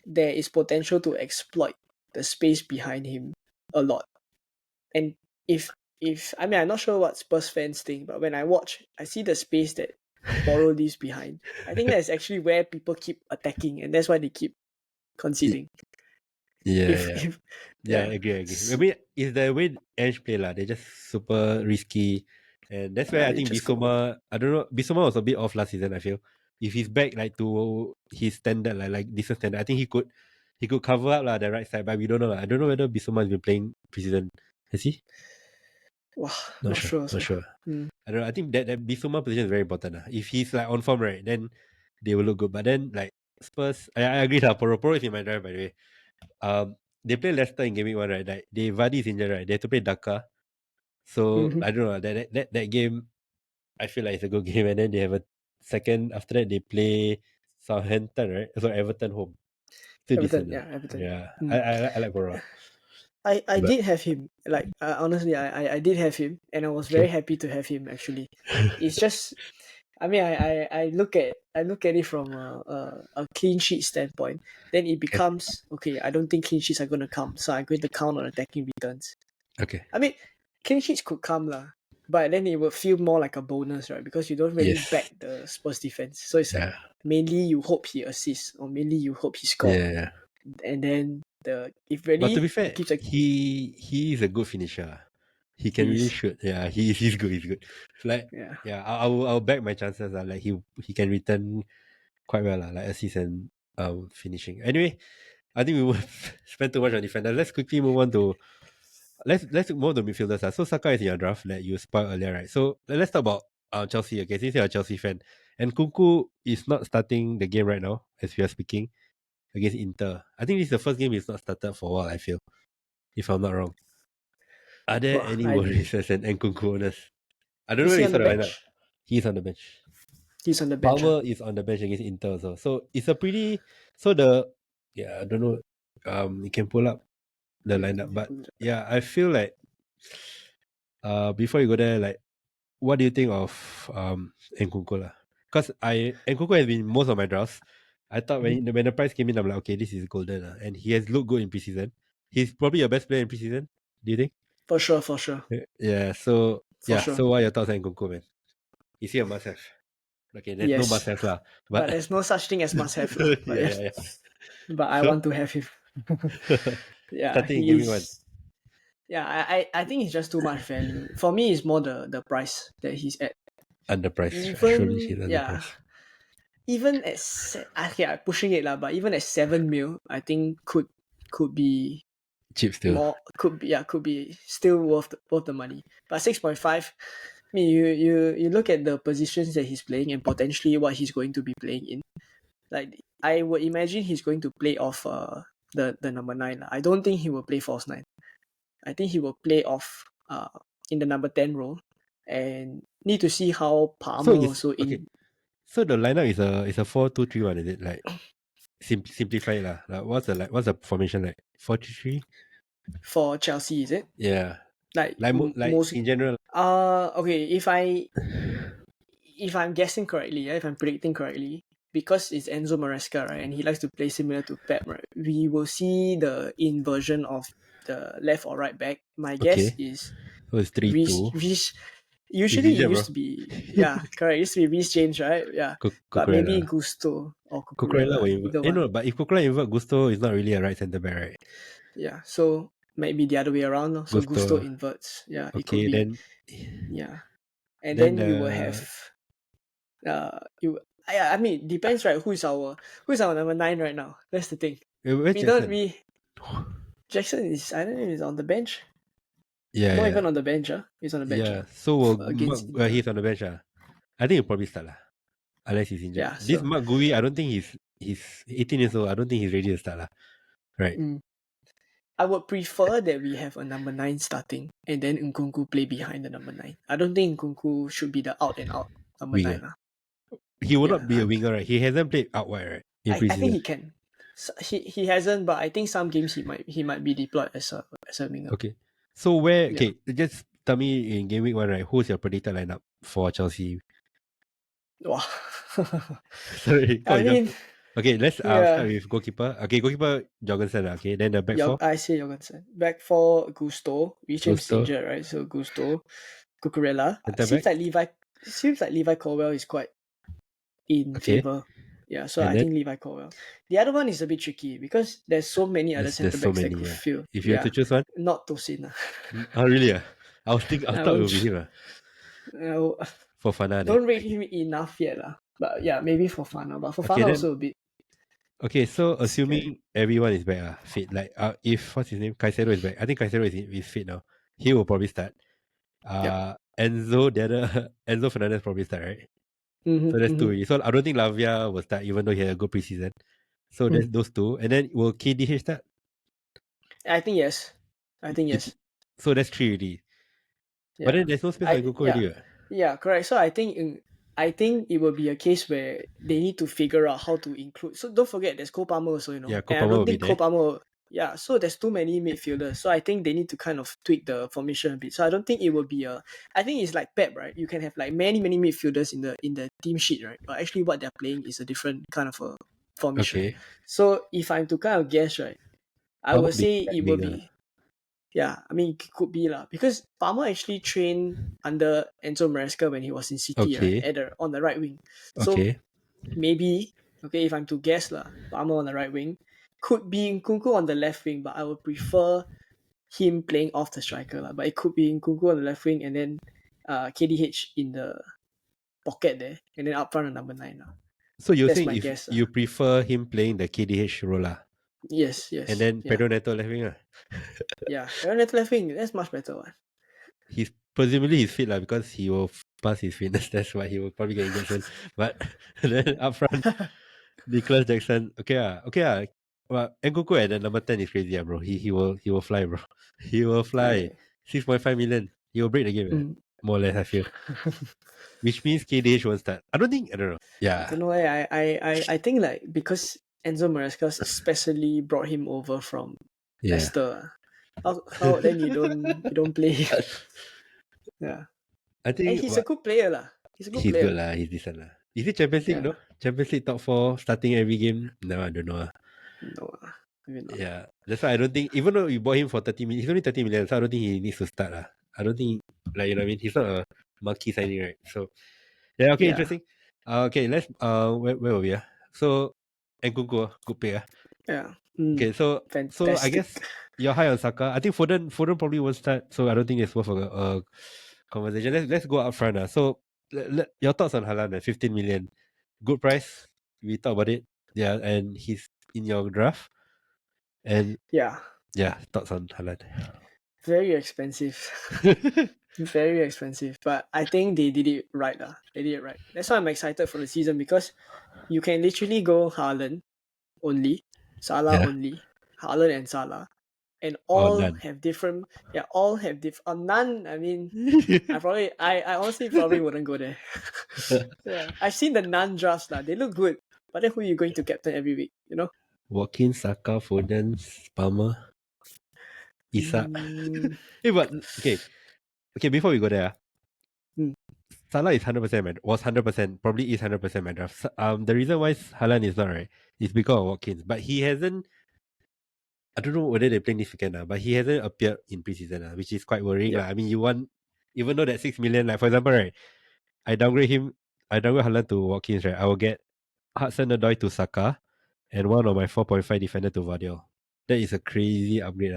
there is potential to exploit the space behind him a lot. And if I mean I'm not sure what Spurs fans think, but when I watch, I see the space that Borrow leaves behind. I think that's actually where people keep attacking, and that's why they keep conceding. Yeah, If yeah. if Yeah, yeah, I agree, I agree. I mean, it's the way Ange play lah. They're just super risky, and that's why yeah, I they think just go. Bissouma. I don't know. Bissouma was a bit off last season. I feel if he's back like to his standard, like decent standard, I think he could cover up lah the right side. But we don't know. I don't know whether Bissouma has been playing preseason. Has he? Wow, Not not sure. sure Not also. sure. Mm. I don't know. I think that Bissouma position is very important. If he's like on form, right, then they will look good. But then like Spurs, I agree lah. Poro is in my drive, by the way. They play Leicester in game week 1, right? Like Vardy is injured, right? They have to play Dhaka. So Mhm. I don't know. That game, I feel like it's a good game. And then they have a second after that. They play Southampton, right? So Everton home. Still Everton, decent, yeah, Everton. yeah. Mm. I like Poro. I But did have him. Like honestly, I did have him, and I was very okay, happy to have him. Actually, it's just, I mean, I look at it from a clean sheet standpoint. Then it okay, becomes okay. I don't think clean sheets are going to come, so I'm going to count on attacking returns. okay. I mean, clean sheets could come lah, but then it would feel more like a bonus, right? Because you don't really Yes. back the Spurs defense, so it's like Yeah. mainly you hope he assists or mainly you hope he score, Yeah. and then if But to be really he fair, keeps like he is a good finisher. He can really he's shoot. Yeah, he's good. He's good. Like yeah. yeah, I'll back my chances. Like he can return quite well. Like assist and finishing. Anyway, I think we will spend too much on defenders. Let's quickly move on to let's move on to midfielders. So Saka is in your draft that you spoiled earlier, right? So let's talk about Chelsea. Okay, since you're a Chelsea fan, and Kunku is not starting the game right now as we are speaking against Inter. I think this is the first game he's not started for a while. I feel, if I'm not wrong. Are there Well, any worries as an Nkunku owners? I don't know is whether he you on saw the the lineup. bench? He's on the bench. He's on the bench. Palmer is on the bench against Inter also. So it's a pretty so the yeah, I don't know. You can pull up the lineup. But yeah, I feel like before you go there, like what do you think of Nkunku lah? Because Nkunku has been most of my drafts. I thought when the price came in, I'm like, okay, this is golden. And he has looked good in preseason. He's probably your best player in preseason. Do you think? For sure, for sure, Yeah. So for yeah. sure. So what are your thoughts on Nkunku, man? Is he a must have? Okay, there's no must Yes, have lah. but But there's no such thing as must have lah. But yeah, yeah, yeah, yeah. but I So want to have him. Yeah, starting in gaming one, he's. Yeah, I think it's just too much value. For me, it's more the price that he's at. underpriced. Surely Even he's yeah, underpriced. even at okay, I'm pushing it lah. But even at 7 mil, I think could be Cheap still. more. Could be still worth the money. But 6.5. I mean, you look at the positions that he's playing and potentially what he's going to be playing in. Like I would imagine he's going to play off the number 9 lah. I don't think he will play false 9. I think he will play off in the number 10 role, and need to see how So Palmer it's also okay. in So the lineup is a 4-2-3-1, is it? Like simplify it lah. Like what's the formation like? 4-3-3? for Chelsea, is it? Yeah. Like Like most in general. okay, if I'm guessing correctly, if I'm predicting correctly, because it's Enzo Maresca, right, and he likes to play similar to Pep, right, we will see the inversion of the left or right back. My guess Okay. is So it's 3-2. Reece. It's Usually it easier, bro. used to be correct. It used to be Reece James, right? Yeah, but maybe Cucurella. Gusto or Cucurella Cucurella, will invert. either one. No, but if Cucurella invert, Gusto is not really a right centre back, right? Yeah, so maybe the other way around. So Gusto Gusto. inverts. Yeah, it could Okay, be. then Yeah, and then then you will have you. I mean, depends, right? Who's our number 9 right now? That's the thing. where's We don't Jackson? we Jackson is, I don't know if he's on the bench. Yeah, Not yeah. even on the bench. He's on the bench. Yeah. So Against Inter. he's on the bench. I think he'll probably start lah. Unless he's injured. Yeah, This so Mark Gui, I don't think he's 18 years old. I don't think he's ready to start lah. Right. I would prefer that we have a number 9 starting and then Nkunku play behind the number 9. I don't think Nkunku should be the out and out number Winger. 9 lah. He will Yeah, not be a winger, right? He hasn't played out wide, right? In I think preseason. he can. So he hasn't, but I think some games he might be deployed as a winger. Okay. So where? Yeah. Okay, just tell me in game week 1, right? Who's your predicted lineup for Chelsea? Wow. Sorry, kau I mean, okay, let's start yeah. with goalkeeper. Okay, goalkeeper Jorgensen. Okay, then the back four. I say Jorgensen. Back for Gusto. Richem's Gusto. injured, right? So Gusto, Cucurella. Centre back. Seems like Levi Colwell is quite in Okay, favor. Yeah, so and I then think Levi Colwell. The other one is a bit tricky because there's so many other there's centre so backs that many. could Yeah. fill. If you have Yeah, to choose one, not Tosin. oh really? I I thought it won't. would be him. Uh, For Fana then. don't rate him enough yet, lah. But yeah, maybe for Fana. But for Okay, Fana then also a bit okay. So scary. assuming everyone is back, fit. Like if what's his name, Caicedo is back. I think Caicedo is fit now. He will probably start. Yep. Enzo, the other Enzo Fernandez probably start, right? So Mm-hmm, that's two mm-hmm. already. So I don't think Lavia will start, even though he had a good preseason. So Mm. there's those two, and then will KDH start? I think yes. I think yes. So that's three already. But Yeah. then there's no space for Goku already. Right? Yeah, correct. So I think it will be a case where they need to figure out how to include. So don't forget, there's Cole Palmer also, Yeah, and I Kopama don't will be think Cole there. Palmer. Yeah, so there's too many midfielders. So I think they need to kind of tweak the formation a bit. So I don't think it will be a. I think it's like Pep, right? You can have like many midfielders in the team sheet, right? But actually, what they're playing is a different kind of a formation. Okay. So if I'm to kind of guess, right, I Palmer would big, say it will bigger. be. Yeah, I mean, it could be lah because Palmer actually trained under Enzo Maresca when he was in City, right? Okay. On the right wing. So Okay. maybe, okay, if I'm to guess lah, Palmer on the right wing, could be Nkunku on the left wing, but I would prefer him playing off the striker lah. But it could be Nkunku on the left wing and then KDH in the pocket there, and then up front on number 9 lah. So you're That's saying my if guess. you prefer him playing the KDH role lah, Yes, and then yeah, Pedro Neto left wing lah. yeah. Aaron left wing, that's much better one. He's presumably he's fit lah because he will pass his fitness test, but he will probably get injured soon. But then up front, Nicholas Jackson, okay ah. Well, Nkunku at the number 10 is crazy, bro. He will fly, bro. He will fly. 6.5 million. He will break the game, Mm. more or less, I feel. Which means KDH won't start. I don't know. I Yeah. don't know why. I think like because Enzo Maresca especially brought him over from Yeah. Leicester. How then you don't play? Yeah, I and think he's a good player lah. He's a good he's player. good lah. He's decent lah. Is it Champions League? Yeah. No, Champions League top 4 starting every game. No, I don't know. No, maybe not. Yeah, that's why I don't think. Even though you bought him for 30 million, he's only 30 million. So I don't think he needs to start lah. I don't think like you know what I mean. He's not a marquee signing, right? So yeah, okay, Yeah. interesting. Okay, let's where were we? So Nkunku, good player. Yeah. Okay, so I Fantastic. guess you're high on Saka. I think Foden probably won't start. So I don't think it's worth a conversation. Let's go up front. So your thoughts on Haaland at 15 million, good price. We talked about it. Yeah, and he's in your draft. And Yeah, thoughts on Haaland. very expensive. Very expensive, but I think they did it right lah. They did it right. That's why I'm excited for the season because you can literally go Haaland only, Salah Yeah. only, Haaland and Salah, and Or all none. have different. Yeah, all have different. None. I mean, I honestly probably wouldn't go there. Yeah, I've seen the none drafts lah. They look good, but then who are you going to captain every week? You know. Watkins, Saka, Foden, Palmer, Isak. Mm, But okay. Before we go there, Hmm. Salah is 100%. Was 100%. Probably is 100% my draft. The reason why Haaland is not right is because of Watkins, but he hasn't. I don't know whether they playing this weekend, but he hasn't appeared in preseason, which is quite worrying. Yep. I mean, you want, even though that 6 million, like for example, right, I downgrade Haaland to Watkins, right? I will get Hudson-Odoi to Saka and one of my 4.5 defender to Vardiol. That is a crazy upgrade.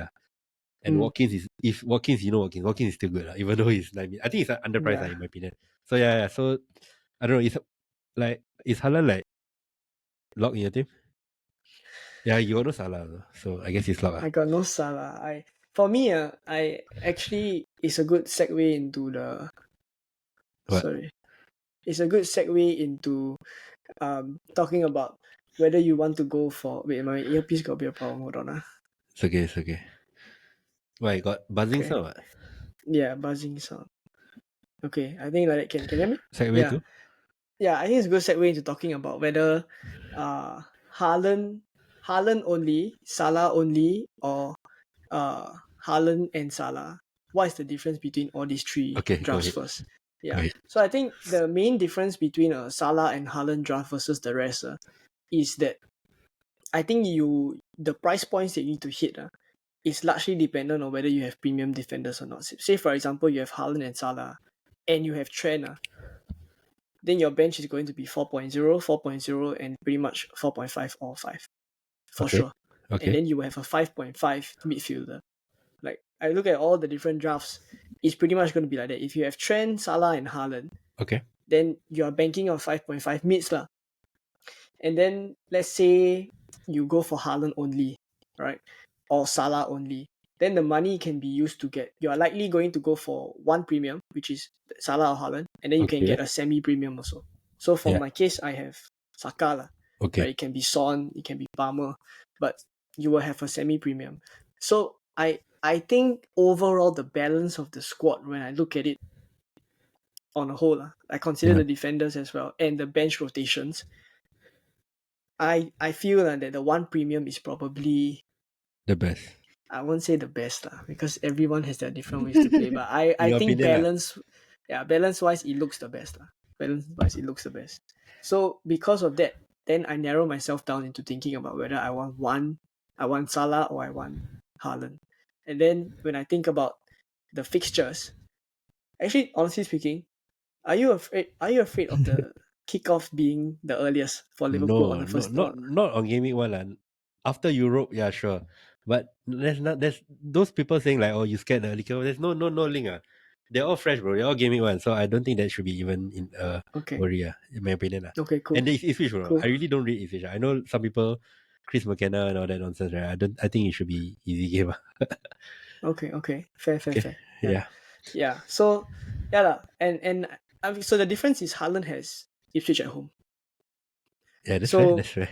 And Watkins is, Watkins is still good, even though he's 9 million. I think it's underpriced Yeah. in my opinion. So yeah. So I don't know, is Haaland like locked in your team? Yeah, you got no Salah, so I guess it's locked. I got no Salah. For me, I actually it's a good segue into the. What? Sorry, it's a good segue into talking about whether you want to go for. Wait, my earpiece got a bit of problem. Hold on. It's okay. Why, got buzzing Okay. sound? What? Yeah, buzzing sound. Okay, I think like that. Can you hear me? Segue Yeah. to? Yeah, I think it's a good segue into talking about whether Haaland only, Salah only, or Haaland and Salah. what is the difference between all these three Okay, go drafts ahead. first. Go Yeah. ahead. So I think the main difference between a Salah and Haaland draft versus the rest is that I think the price points that you need to hit is largely dependent on whether you have premium defenders or not. Say for example you have Haaland and Salah and you have Trent, then your bench is going to be 4.0, 4.0, and pretty much 4.5 or 5 for Okay. sure. And Okay. then you will have a 5.5 midfielder. Like I look at all the different drafts, it's pretty much going to be like that. If you have Trent, Salah, and Haaland, Okay. then you are banking on 5.5 mids lah. And then let's say you go for Haaland only, right? Or Salah only. Then the money can be used to get. You are likely going to go for one premium, which is Salah or Haaland, and then you can Okay. get a semi-premium also. So for Yeah. my case, I have Saka lah. Okay. Right? It can be Son, it can be Palmer, but you will have a semi-premium. So I think overall the balance of the squad, when I look at it on a whole, I consider Yeah. the defenders as well and the bench rotations. I feel that the one premium is probably, The best. I won't say the best because everyone has their different ways to play. But I Your think opinion lah. balance wise it looks the best Balance wise it looks the best. So because of that, then I narrow myself down into thinking about whether I want Salah or I want Haaland. And then when I think about the fixtures, actually honestly speaking, are you afraid of the kickoff being the earliest for Liverpool on No, the no, first? not on Game Week 1 lah. After Europe, yeah, sure. But there's those people saying like, oh, you scared the early kickoff. There's no link. They're all fresh, bro. They're all Game Week 1. So I don't think that should be even in Okay. worry, in my opinion. Okay, cool. And it's Ipswich, bro. Cool. I really don't read Ipswich. I know some people, Chris McKenna and all that nonsense, right? I think it should be easy game. Okay. Fair. Yeah. Yeah. So yeah lah. And so the difference is Haaland has Ipswich at home. Yeah, that's So right. That's right.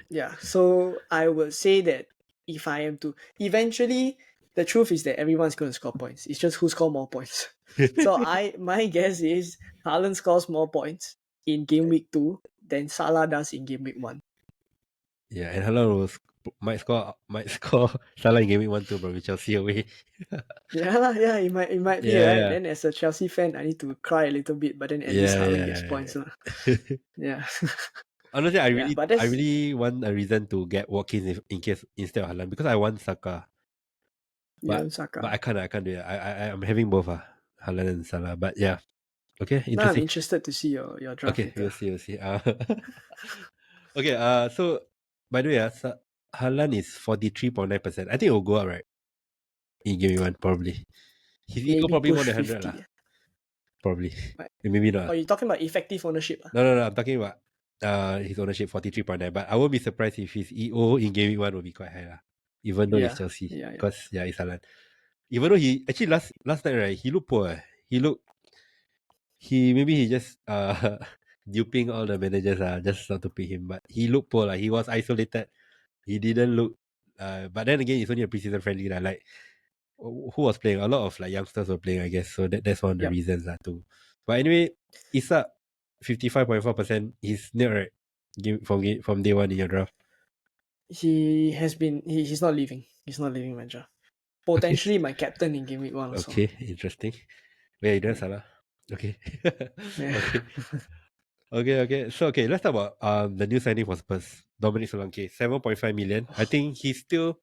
yeah. So I would say that if I am to eventually, the truth is that everyone's going to score points. It's just who score more points. So my guess is Haaland scores more points in game week 2 than Salah does in game week 1. Yeah, and Haaland might score Salah in Game Week 1 too, bro, with Chelsea away. Yeah, it might be Yeah, right. yeah. Then as a Chelsea fan, I need to cry a little bit, but then at least Haaland gets points lah. Yeah. Honestly, I Yeah, but that's really want a reason to get Watkins in case instead of Haaland because I want Saka. But Saka. I can't do it. I'm having both Haaland and Salah. But yeah. Okay, Now I'm interesting. interested to see your draft Okay, later. we'll see. Okay, so by the way, Haaland is 43.9%. I think it will go up, right? In Game Week 1, probably. His ego Maybe probably more push than 100 50. lah. Probably. Right. Maybe not. Oh, you're talking about effective ownership? No, I'm talking about his ownership 43.9. But I won't be surprised if his EO in Game Week 1 will be quite high lah. Even though it's Chelsea. Yeah. Because it's Haaland. Even though he actually last night, right, he looked poor. Maybe he just duping all the managers just not to pay him. But he looked poor. He was isolated. He didn't look but then again it's only a preseason friendly. Like who was playing? A lot of like youngsters were playing, I guess. So that's one of the reasons too. But anyway, Isak 55.4%. He's nailed, right? From day one in your draft. He has been. He's not leaving. He's not leaving my draft. Potentially my captain in game week 1 also. Okay, interesting. Where you done, Salah? Okay. Yeah. Okay. So let's talk about the new signing for Spurs. Dominic Solanke, 7.5 million. I think he's still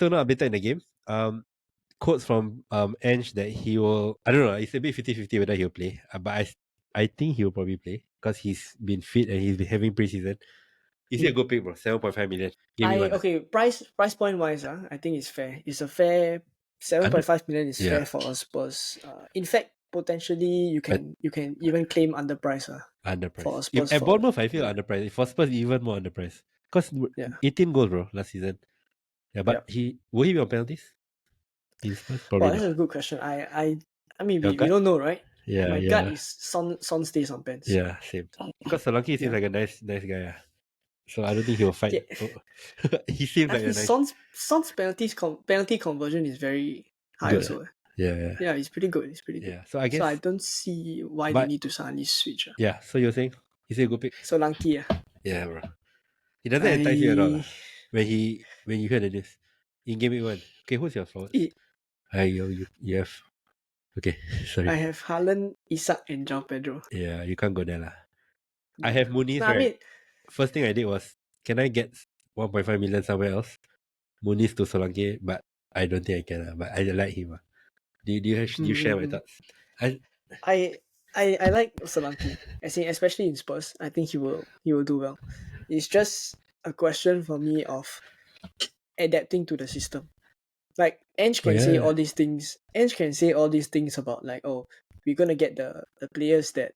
not updated in the game. Quotes from Ange that he will, I don't know, it's a bit 50-50 whether he'll play. But I think he'll probably play because he's been fit and he's been having preseason. Is he a good pick, bro? 7.5 million. Okay, price point wise, I think it's fair. It's a fair 7.5 million is fair for us Spurs. In fact, potentially you can even claim underpriced. Underpriced. For Spurs. At Bournemouth, I feel underpriced. For Spurs, even more underpriced. Because 18 goals, bro, last season. Yeah, but will he be on penalties? In Spurs, probably that's not. a good question. I mean, we don't know, right? Yeah, My gut is Son stays on pens. Yeah, same. Because Solanke seems like a nice guy. So I don't think he will fight. He seems like a nice... Son's penalty conversion is very high good. also. Yeah, it's pretty good. Yeah, so I guess... So I don't see why they need to suddenly switch. Yeah, so you're saying he's a good pick? Solanke. Yeah, bro. He doesn't entice you at all when you hear the news. In Game Week 1. Okay, who's your forward? You have okay. Sorry. I have Haaland, Isak, and João Pedro. Yeah, you can't go there lah. I Yeah. have Muniz, No, I right? mean, First thing I did was, can I get 1.5 million somewhere else? Muniz to Solanke, but I don't think I can. But I like him. Do you share my thoughts? I I I like Solanke. Especially in Spurs, I think he will do well. It's just a question for me of adapting to the system. Like Ange oh can say yeah, all these things. Ange can say all these things about like, oh, we're gonna get the players that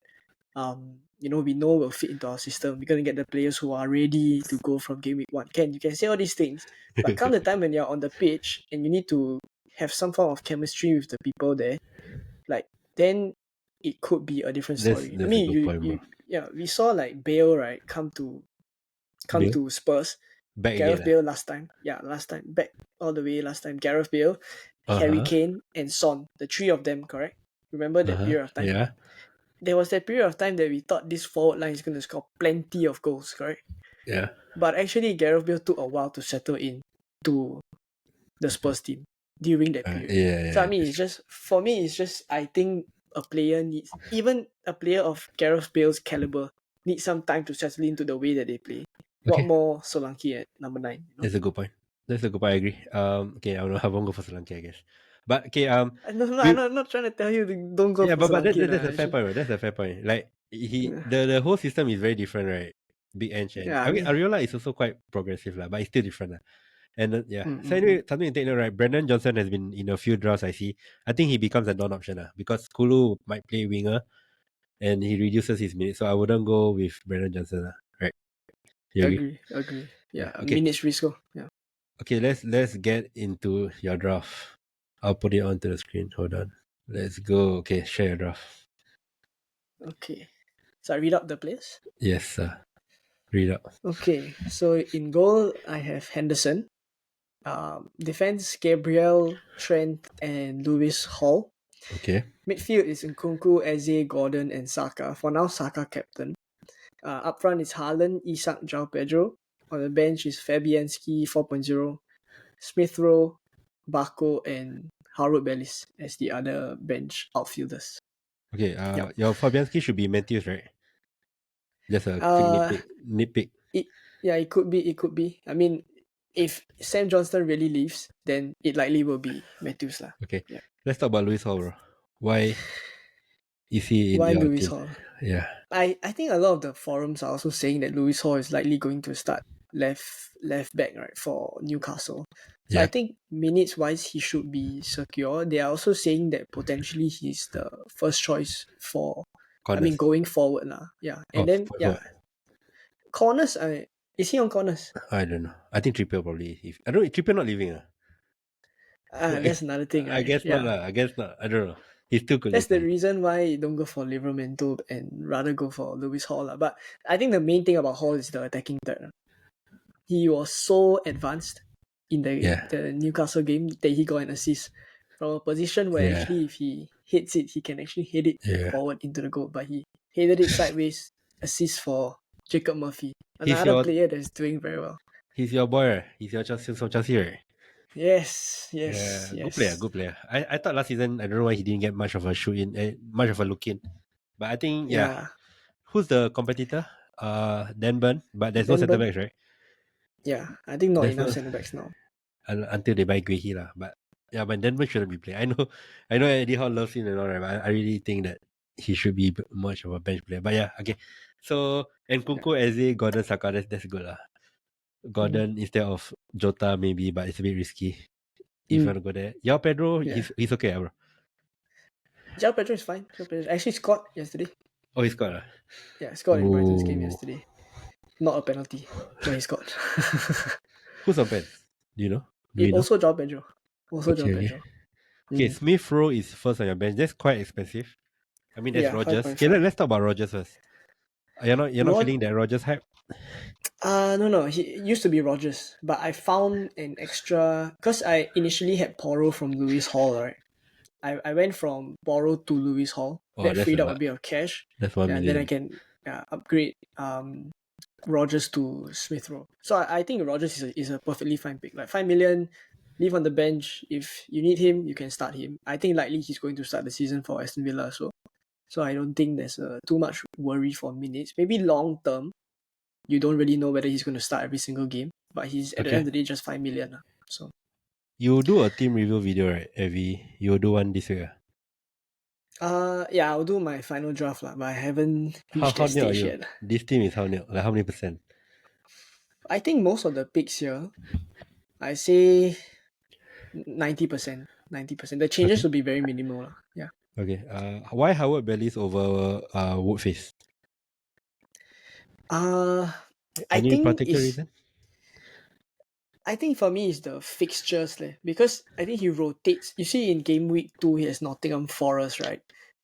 we know will fit into our system. We're gonna get the players who are ready to go from game week 1. You can say all these things, but come the time when you're on the pitch and you need to have some form of chemistry with the people there, like then it could be a different story. I that's a mean, good point, bro. we saw like Bale, right, come Bill to Spurs. back Gareth again. Bale last time. Yeah, last time. Back all the way last time. Gareth Bale, Harry Uh huh. Kane, and Son. The three of them, correct? Remember that period of time? Yeah. There was that period of time that we thought this forward line is going to score plenty of goals, correct? Yeah. But actually, Gareth Bale took a while to settle in to the Spurs team during that period. Yeah. So I mean, for me, it's just I think a player needs, even a player of Gareth Bale's caliber, needs some time to settle into the way that they play. What Okay. more Solanke at number 9? That's a good point. I agree. Okay, I won't go for Solanke, I guess. But okay, No, we, I'm not trying to tell you to don't go yeah, for but Solanke. that's a fair point. Right? That's a fair point. Like Yeah. the whole system is very different, right? Big Ange and Yeah, I okay, mean, Ariola is also quite progressive, lah, but it's still different, lah. And yeah. mm, So mm, anyway, something to take note, right? Brendan Johnson has been in a few drafts. I see. I think he becomes a non-option, because Kulu might play winger, and he reduces his minutes. So I wouldn't go with Brendan Johnson, right? You agree? agree. Yeah, Okay. minutes Risco. Yeah. Okay, let's get into your draft. I'll put it onto the screen. Hold on. Let's go. Okay, share your draft. Okay. So I read out the players. Yes, sir. Read out. Okay. So in goal, I have Henderson. Defense, Gabriel, Trent, and Lewis Hall. Okay. Midfield is Nkunku, Eze, Gordon, and Saka. For now, Saka captain. Up front is Haaland, Isak, João Pedro. On the bench is Fabianski 4.0, Smith Rowe, Bako, and Harold Bellis as the other bench outfielders. Okay. Yep. Your Fabianski should be Matthews, right? Just a Uh, quick nitpick. it could be. It could be. I mean, if Sam Johnston really leaves, then it likely will be Matthews lah. Okay. Yeah. Let's talk about Luis Hall, bro. Why is he in Why your Lewis team? Hall? Yeah. I think a lot of the forums are also saying that Lewis Hall is likely going to start left back, right, for Newcastle. So Yeah. I think minutes wise he should be secure. They are also saying that potentially he's the first choice for Corners. going forward lah. Yeah. And then what? corners, is he on corners? I don't know. I think Trippier probably. If I don't know, Trippier not leaving. That's another thing, right? I guess yeah. not. I guess not. I don't know. He's too good. That's the reason why you don't go for Livramento and rather go for Lewis Hall lah. But I think the main thing about Hall is the attacking third. He was so advanced in the Newcastle game that he got an assist from a position where actually if he hits it, he can actually hit it forward into the goal. But he headed it sideways, assist for Jacob Murphy, another player that's doing very well. He's your boy, right? He's your Chelsea, right? Yes. Good player. I thought last season, I don't know why he didn't get much of a shoot in, much of a look in. But I think, who's the competitor? Dan Burn, but there's no centre backs, right? Yeah, I think not enough centre backs now. Until they buy Guehi lah. But yeah, but Dan Burn shouldn't be playing. I know Eddie Hall loves him and all right, but I really think that he should be much of a bench player. But yeah, okay. So, Nkunku, Eze, Gordon, Saka, that's good lah. Gordon instead of Jota maybe, but it's a bit risky if you want to go there. João Pedro, he's okay, bro. João Pedro is fine. João Pedro actually scored yesterday. Oh, he scored? Yeah, scored in Brighton's game yesterday. Not a penalty, but he scored. Who's on pen? Do you know? Also João Pedro. Okay, Smith Rowe is first on your bench. That's quite expensive. I mean, that's Rogers. 5.5. Okay, let's talk about Rogers first. You're not feeling that Rogers hype? No. He used to be Rogers, but I found an extra because I initially had Porro from Lewis Hall, right? I went from Porro to Lewis Hall. That freed up a bit of cash. That's 1 million. And then I can upgrade Rogers to Smith Rowe. So I think Rogers is a perfectly fine pick. Like 5 million, leave on the bench. If you need him, you can start him. I think likely he's going to start the season for Aston Villa, so I don't think there's too much worry for minutes. Maybe long term, you don't really know whether he's going to start every single game, but he's at the end of the day just 5 million. So You do a team review video, right? You do one this week. yeah, I'll do my final draft lah, but I haven't reached How that new are stage you? yet. This team is how new? Like how many percent? I think most of the picks here, I say 90%. 90%. The changes will be very minimal lah. Yeah. Okay. Why Howard Bellis over Woodface? I Any think particular is reason? I think for me it's the fixtures because I think he rotates. You see in game week 2 he has Nottingham Forest, right?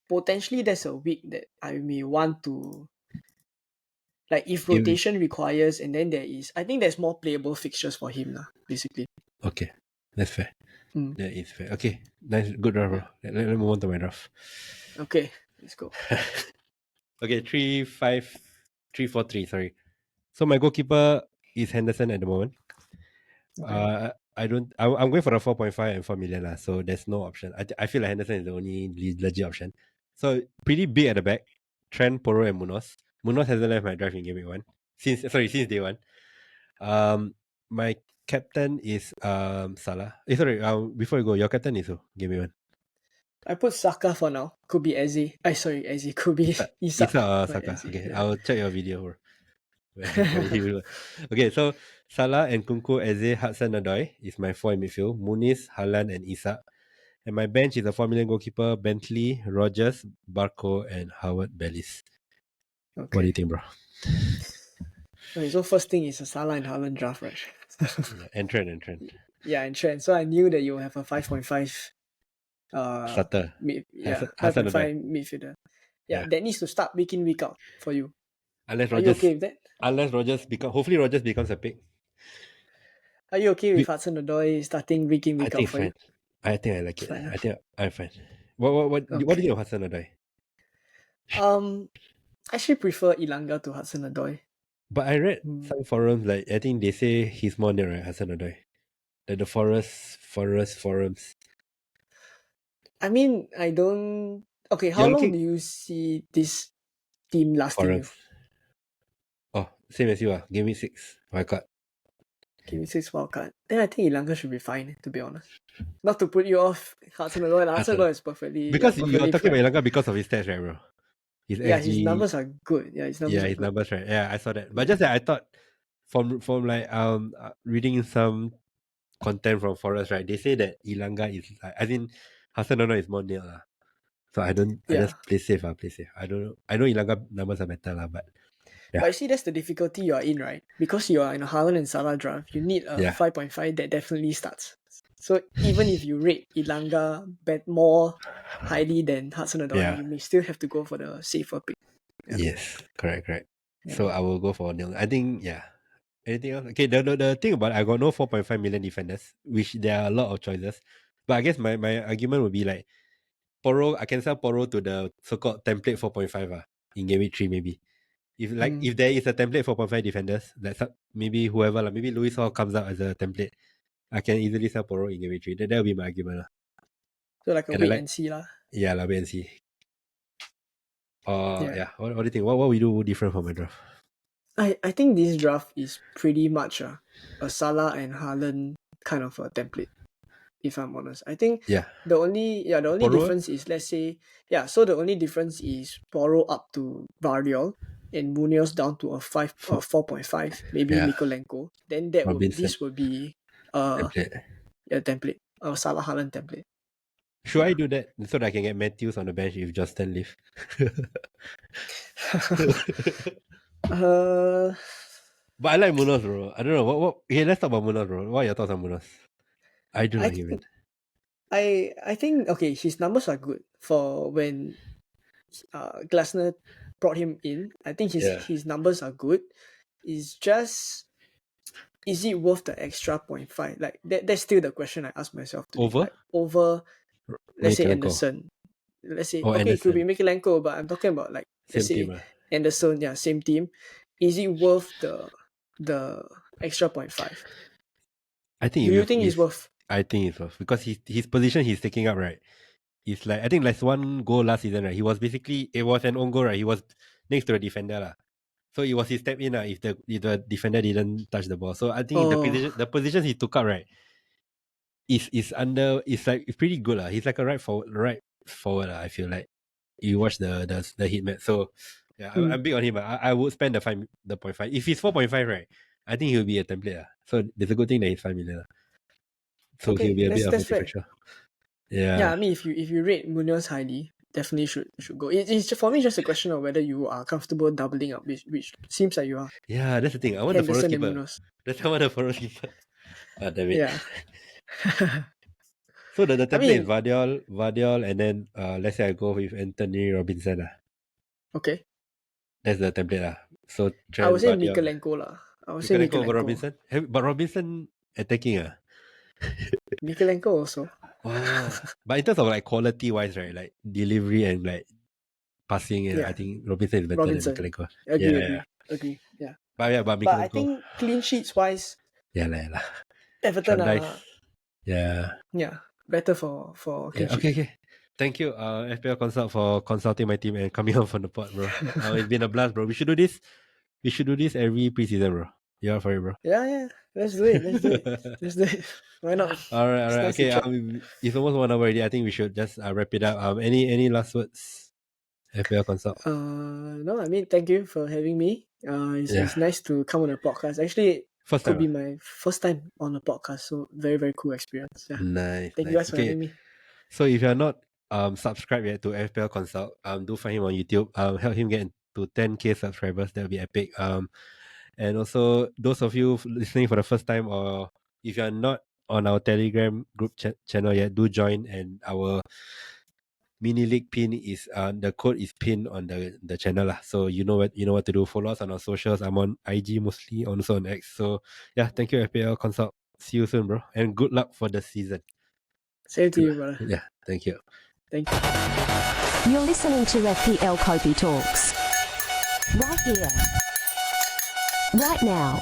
Potentially there's a week that I may want to, like, if rotation requires, and then I think there's more playable fixtures for him lah, basically. Okay, that's fair. Mm. That is fair. Okay, nice, good draft, bro. Let me move on to my draft. Okay, let's go. Okay, 3-5-3-4-3. Sorry. So my goalkeeper is Henderson at the moment. Okay. I'm going for a 4.5 and 4 million lah. So there's no option. I feel like Henderson is the only legit option. So pretty big at the back. Trent, Porro, and Munoz. Munoz hasn't left my drive in game week 1 since day 1. My captain is Salah. Sorry. Before you go, your captain is who? Game week 1. I put Saka for now. Could be Eze. Eze. Could be Isak. Isak or but Saka. Eze, Okay, yeah. I'll check your video, bro. Okay, so Salah and Kunku, Eze, Hudson-Odoi is my 4 in midfield. Muniz, Haaland, and Isak. And my bench is a 4 million goalkeeper: Bentley, Rogers, Barco, and Howard Bellis. Okay. What do you think, bro? Okay, so first thing is a Salah and Haaland draft, right? And Trent. Yeah, and Trent. So I knew that you have a 5.5 Sutter. 5.5 midfielder. Yeah, that needs to start week in, week out for you. Unless Are you okay with that? Hopefully Rogers becomes a pick. Are you okay with Hudson-Odoi starting week in, week out for you? I think I like it. Fine. I think I'm fine. What do you think of Hudson-Odoi? I actually prefer Ilanga to Hudson-Odoi. But I read some forums, like I think they say he's more near, right, Hudson-Odoi. Like the forest forums. I mean, I don't. Okay, how long do you see this team lasting you? Oh, same as you. Give me 6. Wildcard. Give me 6 wildcard. Then I think Ilanga should be fine, to be honest. Not to put you off Hudson-Odoi. Hudson-Odoi is perfectly. Because perfectly you're talking fine. about Ilanga because of his stats, right, bro? His his numbers are good. Yeah, his numbers right. Yeah, I saw that. But just that I thought from like reading some content from Forest, right? They say that Ilanga is like, I think Hudson-Odoi is more near lah. So I just play safe. Play safe. I don't know. I know Ilanga numbers are better lah, but yeah. But you see, that's the difficulty you are in, right? Because you are in a Haaland and Salah draft, you need a 5.5 that definitely starts. So even if you rate Ilanga more highly than Hudson-Odoi, you may still have to go for the safer pick. Yeah. Yes, correct. Yeah. So I will go for nil. I think Anything else? Okay, the thing about I got no 4.5 million defenders, which there are a lot of choices. But I guess my argument would be like Porro. I can sell Porro to the so-called template 4.5 in game week 3 maybe. If there is a template 4.5 defenders, maybe whoever maybe Luis Hall comes out as a template, I can easily sell Porro in game week 3. That will be my argument. So like a wait and see lah. Yeah, wait and see. Yeah. What do you think? What we do different from my draft? I think this draft is pretty much a Salah and Haaland kind of a template, if I'm honest. I think the only difference is, let's say, so the only difference is Porro up to Vardiol and Munoz down to a 4.5, maybe Mikolenko. Then this would be a template, a Salah Haaland template. Should I do that so that I can get Matthews on the bench if Justin leave? But I like Munoz, bro. I don't know what. Okay, let's talk about Munoz, bro. What are your thoughts on Munoz? I do like him. I think his numbers are good for when Glasner brought him in. I think his numbers are good. It's just, is it worth the extra 0.5? Like that's still the question I ask myself. Over, let's say Anderson. Let's say it could be Mikolenko, but I'm talking about like let's say Anderson. Same team. Is it worth the extra 0.5? I think. Do you think it's worth? I think it's worth because his position he's taking up, right? It's like I think last one goal last season, right? He was basically it was an own goal, right? He was next to the defender, lah. So it was his step in, if the defender didn't touch the ball. So I think Oh, the positions he took up, right, is under it's like it's pretty good, lah. He's like a right forward, lah. I feel like you watch the heat map. So yeah, mm, I'm big on him. But I would spend the 0.5. If he's 4.5, right, I think he'll be a template, lah. So it's a good thing that he's 5 million, lah. So he'll okay, be a bit of a that's fair. differential. Yeah, I Yeah. mean, if you rate Munoz highly, definitely should go. It's for me just a question of whether you are comfortable doubling up, which seems like you are. Yeah, that's the thing. I want the forest Henderson and keeper. Munoz. That's why I want the forest keeper. Ah, damn it. Yeah. So the I template is mean, Vardiol, and then let's say I go with Anthony Robinson. okay. That's the template. So I would Trent, say Vardiol. Mikolenko lah. I would say Mikolenko over Mikolenko. Robinson? But Robinson attacking. Mikolenko also. Oh. But in terms of like quality wise, right? Like delivery and like passing, and Yeah. I think Robinson is better Robinson. than Mikolenko. Agree. Yeah. But But I Mikolenko. think clean sheets wise, Yeah, lah. Everton Sean Dice. are Yeah. better for clean sheet. Okay. Thank you, FPL Consult, for consulting my team and coming on from the pod, bro. It's been a blast, bro. We should do this. We should do this every preseason, bro. You're up for it, bro. Yeah. Let's do it. Why not? All right. It's nice to Okay. chat. It's almost 1 hour already. I think we should just wrap it up. Any last words, FPL Consult? No, I mean, thank you for having me. It's nice to come on a podcast. Actually, First could time. be my first time on a podcast, so very, very cool experience. Yeah. Nice. Thank you guys for having me. So if you're not subscribed yet to FPL Consult, do find him on YouTube. Help him get to 10k subscribers. That would be epic. And also those of you listening for the first time, or if you're not on our Telegram group channel yet, do join. And our mini league pin is the code is pinned on the channel lah. So you know what to do. Follow us on our socials. I'm on IG mostly, also on X. So yeah, thank you FPL Consult. See you soon, bro, and good luck for the season. Same to you, brother. Yeah, thank you. Thank you. You're listening to FPL Kopi Talks. Right here. Right now.